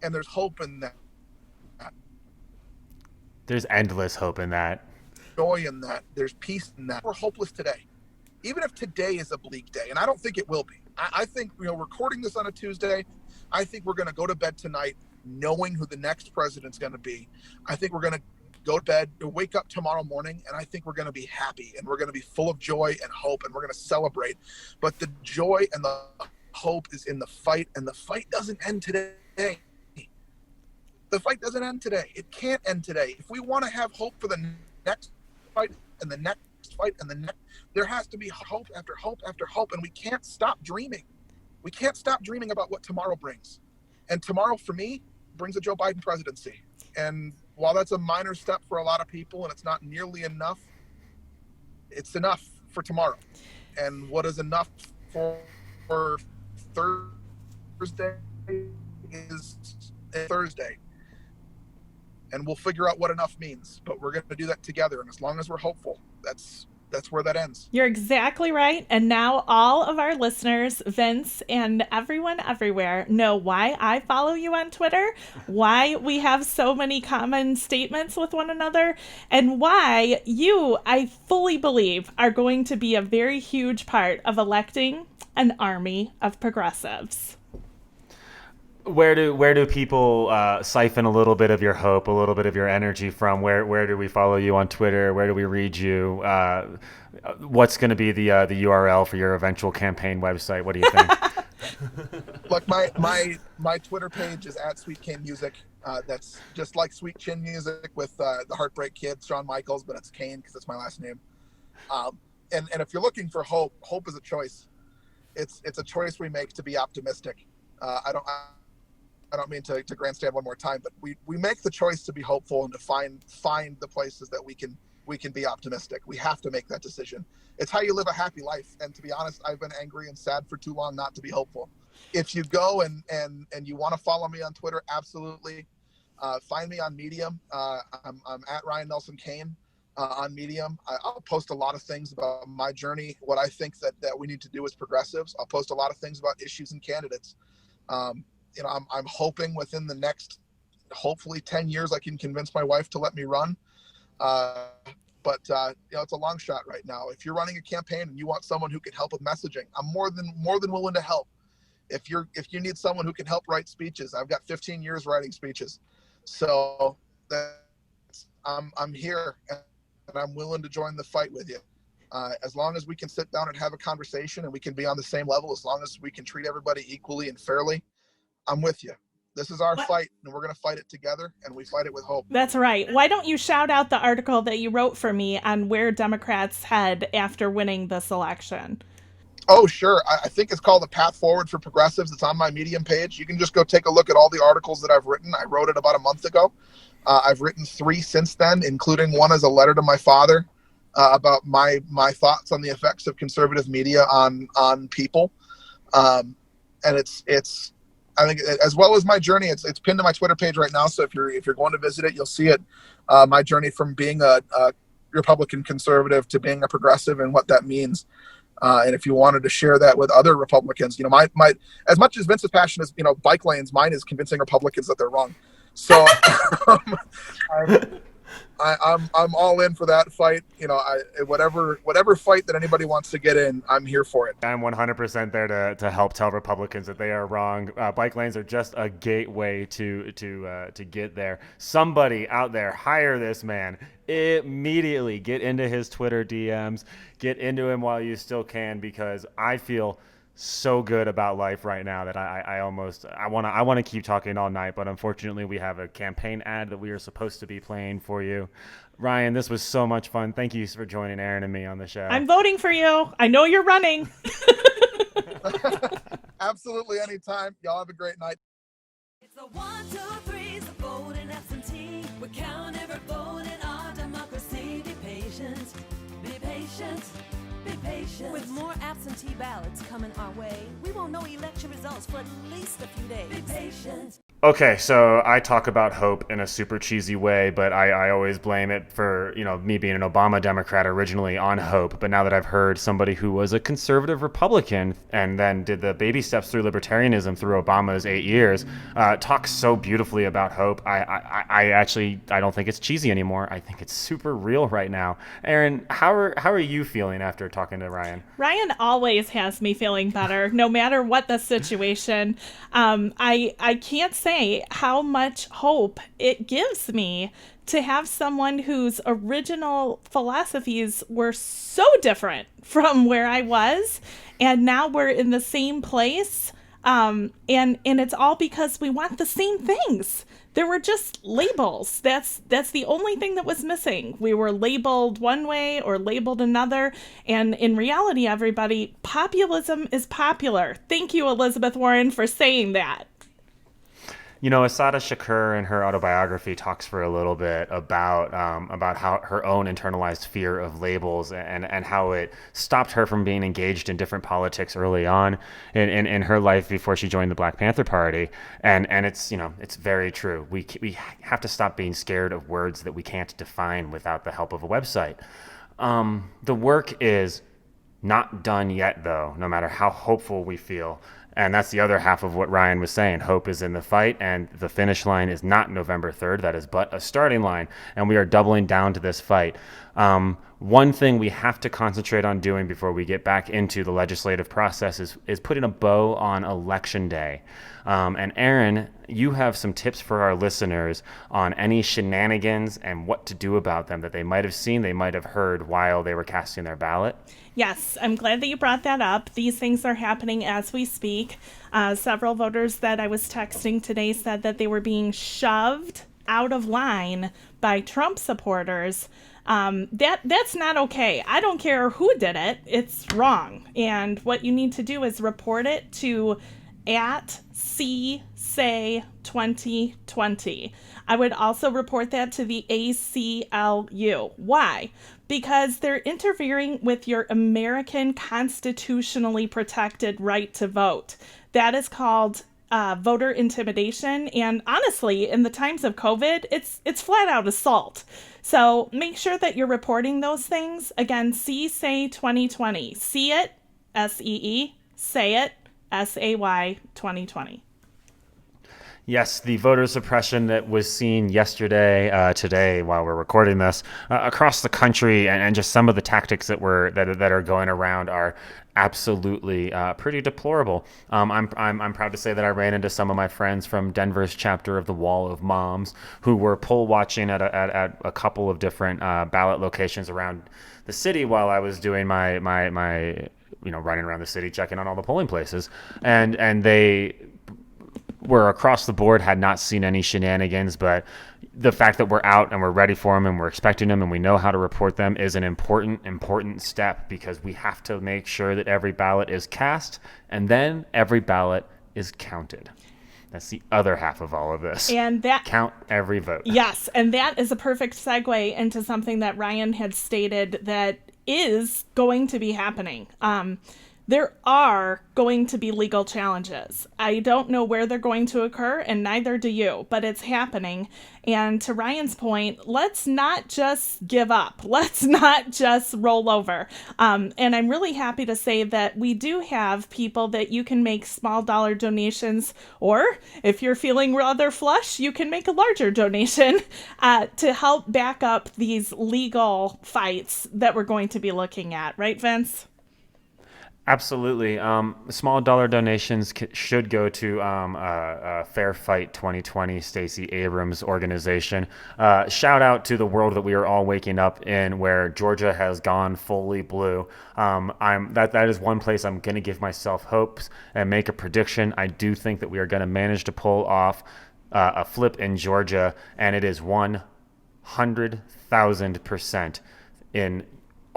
there's hope in that. There's endless hope in that. Joy in that. There's peace in that. We're hopeless today. Even if today is a bleak day, and I don't think it will be. I think, recording this on a Tuesday, I think we're going to go to bed tonight knowing who the next president's going to be. I think we're going to go to bed, wake up tomorrow morning, and I think we're going to be happy, and we're going to be full of joy and hope, and we're going to celebrate. But the joy and the hope is in the fight, and the fight doesn't end today. The fight doesn't end today. It can't end today. If we want to have hope for the next fight and the next fight and the next, there has to be hope after hope after hope, and we can't stop dreaming. We can't stop dreaming about what tomorrow brings. And tomorrow, for me, brings a Joe Biden presidency. And while that's a minor step for a lot of people, and it's not nearly enough, it's enough for tomorrow. And what is enough for Thursday is Thursday. And we'll figure out what enough means, but we're going to do that together. And as long as we're hopeful, that's where that ends. You're exactly right. And now all of our listeners, Vince and everyone everywhere, know why I follow you on Twitter, why we have so many common statements with one another, and why you, I fully believe, are going to be a very huge part of electing an army of progressives. Where do people siphon a little bit of your hope, a little bit of your energy from? Where do we follow you on Twitter? Where do we read you? What's going to be the URL for your eventual campaign website? What do you think? Look, my Twitter page is @SweetCaneMusic. That's just like Sweet Chin Music with the Heartbreak Kid, Shawn Michaels, but it's Kane because it's my last name. And if you're looking for hope, hope is a choice. It's a choice we make to be optimistic. I don't mean to grandstand one more time, but we make the choice to be hopeful and to find the places that we can be optimistic. We have to make that decision. It's how you live a happy life. And to be honest, I've been angry and sad for too long not to be hopeful. If you go and you want to follow me on Twitter, absolutely. Find me on Medium. I'm at Ryan Nelson Kane on Medium. I'll post a lot of things about my journey, what I think that we need to do as progressives. I'll post a lot of things about issues and candidates. I'm hoping within the next, hopefully 10 years, I can convince my wife to let me run. But it's a long shot right now. If you're running a campaign and you want someone who can help with messaging, I'm more than willing to help. If you need someone who can help write speeches, I've got 15 years writing speeches. So I'm here and I'm willing to join the fight with you. As long as we can sit down and have a conversation and we can be on the same level, as long as we can treat everybody equally and fairly, I'm with you. This is our fight, and we're going to fight it together, and we fight it with hope. That's right. Why don't you shout out the article that you wrote for me on where Democrats head after winning this election? Oh, sure. I think it's called The Path Forward for Progressives. It's on my Medium page. You can just go take a look at all the articles that I've written. I wrote it about a month ago. I've written 3 since then, including one as a letter to my father about my thoughts on the effects of conservative media on people. And it's I think, as well as my journey, it's pinned to my Twitter page right now. So if you're going to visit it, you'll see it. My journey from being a Republican conservative to being a progressive and what that means. And if you wanted to share that with other Republicans, my as much as Vince's passion is, bike lanes, mine is convincing Republicans that they're wrong. So I'm all in for that fight. Whatever fight that anybody wants to get in, I'm here for it. I'm 100% there to help tell Republicans that they are wrong. Bike lanes are just a gateway to get there. Somebody out there, hire this man immediately. Get into his Twitter DMs. Get into him while you still can, because I feel so good about life right now that I want to keep talking all night, but unfortunately we have a campaign ad that we are supposed to be playing for you. Ryan, this was so much fun. Thank you for joining Erin and me on the show. I'm voting for you. I know you're running. Absolutely, anytime. Y'all have a great night. It's a 1, 2, 3, so vote in absentee. We count every vote in our democracy. Be patient, be patient. Be patient. With more absentee ballots coming our way, we won't know election results for at least a few days. Be patient. Okay, so I talk about hope in a super cheesy way, but I always blame it for, me being an Obama Democrat originally on hope. But now that I've heard somebody who was a conservative Republican and then did the baby steps through libertarianism through Obama's 8 years, talk so beautifully about hope, I don't think it's cheesy anymore. I think it's super real right now. Erin, how are you feeling after talking to Ryan? Ryan always has me feeling better, no matter what the situation. I can't say how much hope it gives me to have someone whose original philosophies were so different from where I was, and now we're in the same place. And it's all because we want the same things. There were just labels. That's the only thing that was missing. We were labeled one way or labeled another. And in reality, everybody, populism is popular. Thank you, Elizabeth Warren, for saying that. Asada Shakur in her autobiography talks for a little bit about how her own internalized fear of labels and how it stopped her from being engaged in different politics early on in her life before she joined the Black Panther Party. And it's very true. We have to stop being scared of words that we can't define without the help of a website. The work is not done yet, though, no matter how hopeful we feel. And that's the other half of what Ryan was saying. Hope is in the fight, and the finish line is not November 3rd. That is but a starting line, and we are doubling down to this fight. One thing we have to concentrate on doing before we get back into the legislative process is putting a bow on Election Day. And Erin, you have some tips for our listeners on any shenanigans and what to do about them that they might have seen, they might have heard while they were casting their ballot. Yes, I'm glad that you brought that up. These things are happening as we speak. Several voters that I was texting today said that they were being shoved out of line by Trump supporters. That's not okay. I don't care who did it. It's wrong. And what you need to do is report it to @CSay2020. I would also report that to the ACLU. Why? Because they're interfering with your American constitutionally protected right to vote. That is called voter intimidation. And honestly, in the times of COVID, it's flat out assault. So make sure that you're reporting those things. Again, CSay2020. See it, SEE, say it, SAY 2020. Yes, the voter suppression that was seen today, while we're recording this, across the country, and just some of the tactics that are going around are absolutely pretty deplorable. I'm proud to say that I ran into some of my friends from Denver's chapter of the Wall of Moms who were poll watching at a couple of different ballot locations around the city while I was doing my running around the city checking on all the polling places, and they we're across the board, had not seen any shenanigans, but the fact that we're out and we're ready for them and we're expecting them and we know how to report them is an important step, because we have to make sure that every ballot is cast and then every ballot is counted. That's the other half of all of this. And that count every vote. Yes, and that is a perfect segue into something that Ryan had stated that is going to be happening. There are going to be legal challenges. I don't know where they're going to occur, and neither do you, but it's happening. And to Ryan's point, let's not just give up. Let's not just roll over. And I'm really happy to say that we do have people that you can make small dollar donations, or if you're feeling rather flush, you can make a larger donation to help back up these legal fights that we're going to be looking at. Right, Vince? Absolutely. Small dollar donations should go to Fair Fight 2020, Stacey Abrams' organization. Shout out to the world that we are all waking up in, where Georgia has gone fully blue. That is one place I'm going to give myself hopes and make a prediction. I do think that we are going to manage to pull off a flip in Georgia, and it is 100,000% in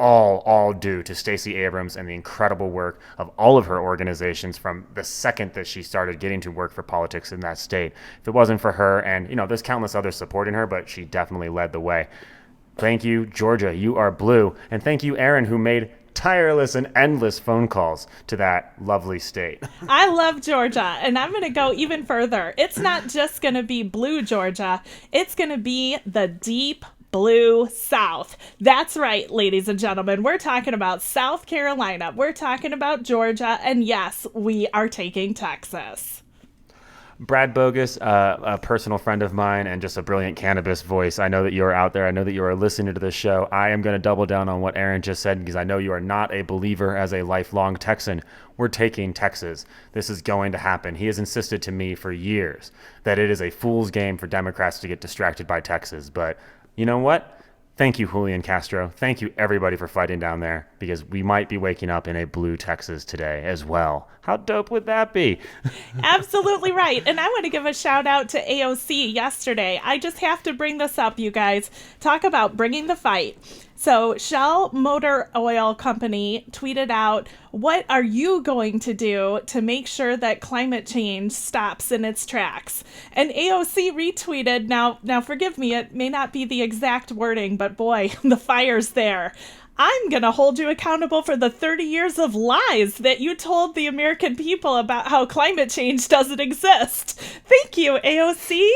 all due to Stacey Abrams and the incredible work of all of her organizations from the second that she started getting to work for politics in that state. If it wasn't for her, and there's countless others supporting her, but she definitely led the way. Thank you, Georgia. You are blue. And thank you, Erin, who made tireless and endless phone calls to that lovely state. I love Georgia, and I'm going to go even further. It's not just going to be blue Georgia. It's going to be the deep blue South. That's right, ladies and gentlemen. We're talking about South Carolina. We're talking about Georgia. And yes, we are taking Texas. Brad Bogus, a personal friend of mine and just a brilliant cannabis voice. I know that you're out there. I know that you are listening to this show. I am going to double down on what Erin just said, because I know you are not a believer as a lifelong Texan. We're taking Texas. This is going to happen. He has insisted to me for years that it is a fool's game for Democrats to get distracted by Texas. But you know what? Thank you, Julian Castro. Thank you, everybody, for fighting down there, because we might be waking up in a blue Texas today as well. How dope would that be? Absolutely right. And I want to give a shout out to AOC yesterday. I just have to bring this up, you guys. Talk about bringing the fight. So Shell Motor Oil Company tweeted out, "What are you going to do to make sure that climate change stops in its tracks?" And AOC retweeted, now forgive me, it may not be the exact wording, but boy, the fire's there. "I'm going to hold you accountable for the 30 years of lies that you told the American people about how climate change doesn't exist." Thank you, AOC.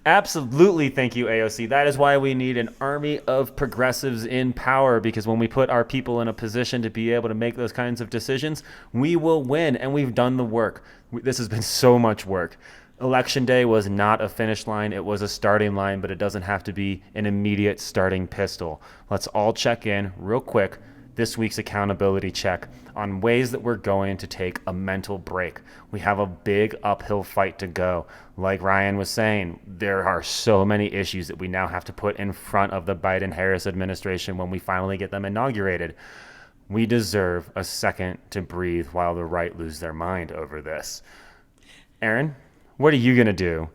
Absolutely. Thank you, AOC. That is why we need an army of progressives in power, because when we put our people in a position to be able to make those kinds of decisions, we will win. And we've done the work. This has been so much work. Election day was not a finish line. It was a starting line, but it doesn't have to be an immediate starting pistol. Let's all check in real quick, this week's accountability check, on ways that we're going to take a mental break. We have a big uphill fight to go. Like Ryan was saying, there are so many issues that we now have to put in front of the Biden-Harris administration when we finally get them inaugurated. We deserve a second to breathe while the right lose their mind over this. Erin, what are you going to do?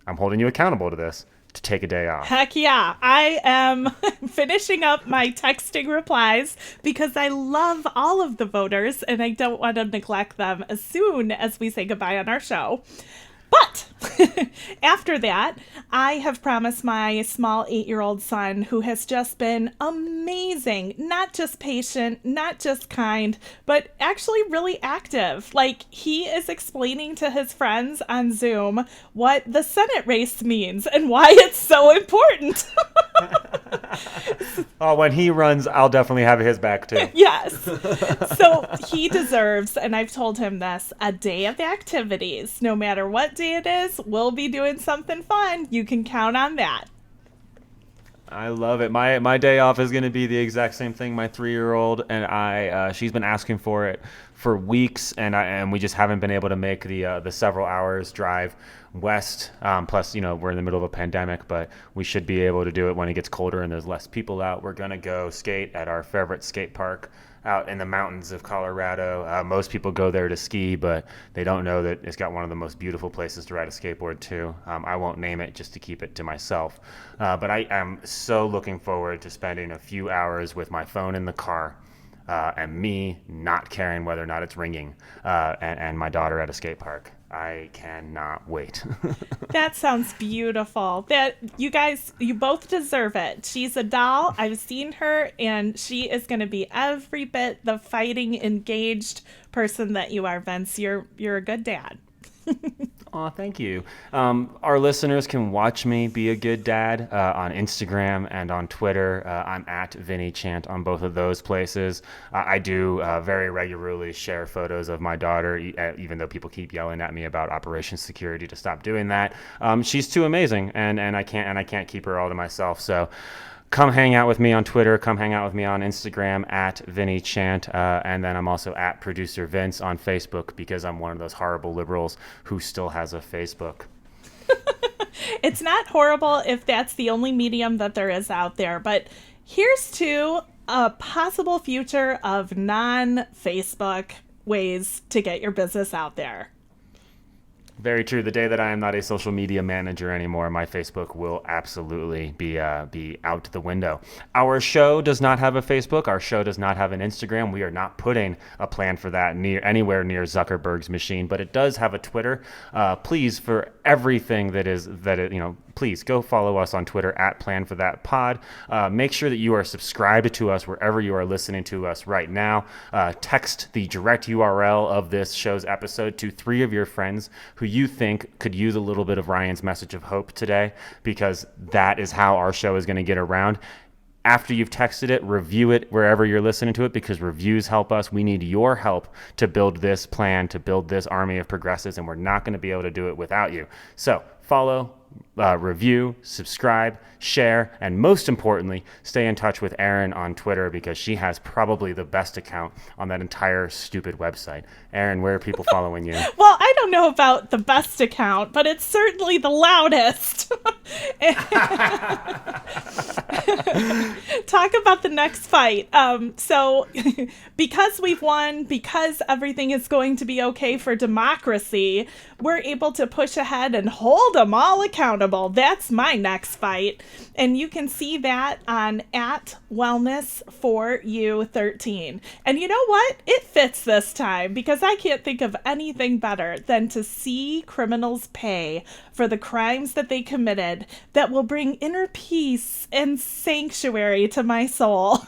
I'm holding you accountable to this, to take a day off. Heck yeah. I am finishing up my texting replies because I love all of the voters and I don't want to neglect them as soon as we say goodbye on our show. But after that, I have promised my small 8-year-old son, who has just been amazing, not just patient, not just kind, but actually really active. Like, he is explaining to his friends on Zoom what the Senate race means and why it's so important. Oh, when he runs, I'll definitely have his back too. Yes. So he deserves, and I've told him this, a day of activities. No matter what day it is, we'll be doing something fun. You can count on that. I love it. My day off is going to be the exact same thing. My 3-year-old and she's been asking for it for weeks, and we just haven't been able to make the several hours drive west. Plus, we're in the middle of a pandemic, but we should be able to do it when it gets colder and there's less people out. We're going to go skate at our favorite skate park out in the mountains of Colorado. Most people go there to ski, but they don't know that it's got one of the most beautiful places to ride a skateboard too. I won't name it just to keep it to myself. But I am so looking forward to spending a few hours with my phone in the car and me not caring whether or not it's ringing, and my daughter at a skate park. I cannot wait. That sounds beautiful. That you guys, you both deserve it. She's a doll. I've seen her, and she is going to be every bit the fighting, engaged person that you are, Vince. You're a good dad. Aw, thank you. Our listeners can watch me be a good dad on Instagram and on Twitter. I'm at Vinny Chant on both of those places. I do very regularly share photos of my daughter, even though people keep yelling at me about Operation Security to stop doing that. She's too amazing, and I can't keep her all to myself. So come hang out with me on Twitter. Come hang out with me on Instagram at Vinny Chant. And then I'm also at Producer Vince on Facebook because I'm one of those horrible liberals who still has a Facebook. It's not horrible if that's the only medium that there is out there. But here's to a possible future of non-Facebook ways to get your business out there. Very true. The day that I am not a social media manager anymore, my Facebook will absolutely be out the window. Our show does not have a Facebook. Our show does not have an Instagram. We are not putting a plan for that anywhere near Zuckerberg's machine, but it does have a Twitter. Please, for everything please go follow us on Twitter at Plan for That Pod. Make sure that you are subscribed to us wherever you are listening to us right now. Text the direct URL of this show's episode to 3 of your friends who you think could use a little bit of Ryan's message of hope today, because that is how our show is going to get around. After you've texted it, review it wherever you're listening to it, because reviews help us. We need your help to build this plan, to build this army of progressives, and we're not going to be able to do it without you. So follow, review, subscribe, share, and most importantly, stay in touch with Erin on Twitter, because she has probably the best account on that entire stupid website. Erin, where are people following you? Well, I don't know about the best account, but it's certainly the loudest. Talk about the next fight. So because we've won, because everything is going to be okay for democracy, we're able to push ahead and hold them all accountable. That's my next fight. And you can see that on at wellness4u13. And you know what? It fits this time, because I can't think of anything better than to see criminals pay for the crimes that they committed that will bring inner peace and sanctuary to my soul.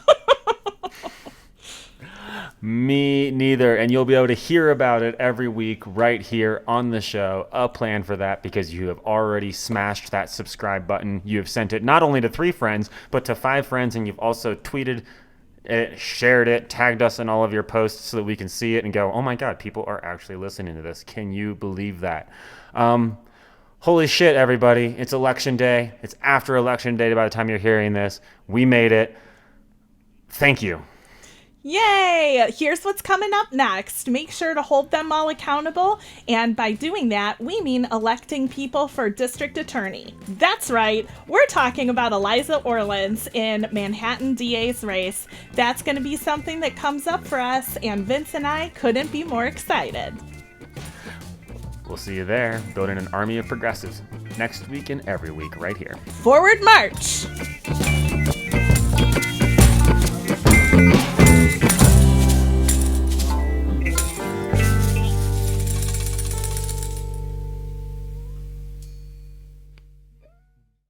Me neither. And you'll be able to hear about it every week right here on the show. A plan for that, because you have already smashed that subscribe button. You have sent it not only to 3 friends, but to 5 friends. And you've also tweeted it, shared it, tagged us in all of your posts so that we can see it and go, oh my God, people are actually listening to this. Can you believe that? Holy shit, everybody. It's election day. It's after election day by the time you're hearing this. We made it. Thank you. Yay! Here's what's coming up next. Make sure to hold them all accountable. And by doing that, we mean electing people for district attorney. That's right. We're talking about Eliza Orlins in Manhattan DA's race. That's going to be something that comes up for us, and Vince and I couldn't be more excited. We'll see you there, building an army of progressives next week and every week right here. Forward march!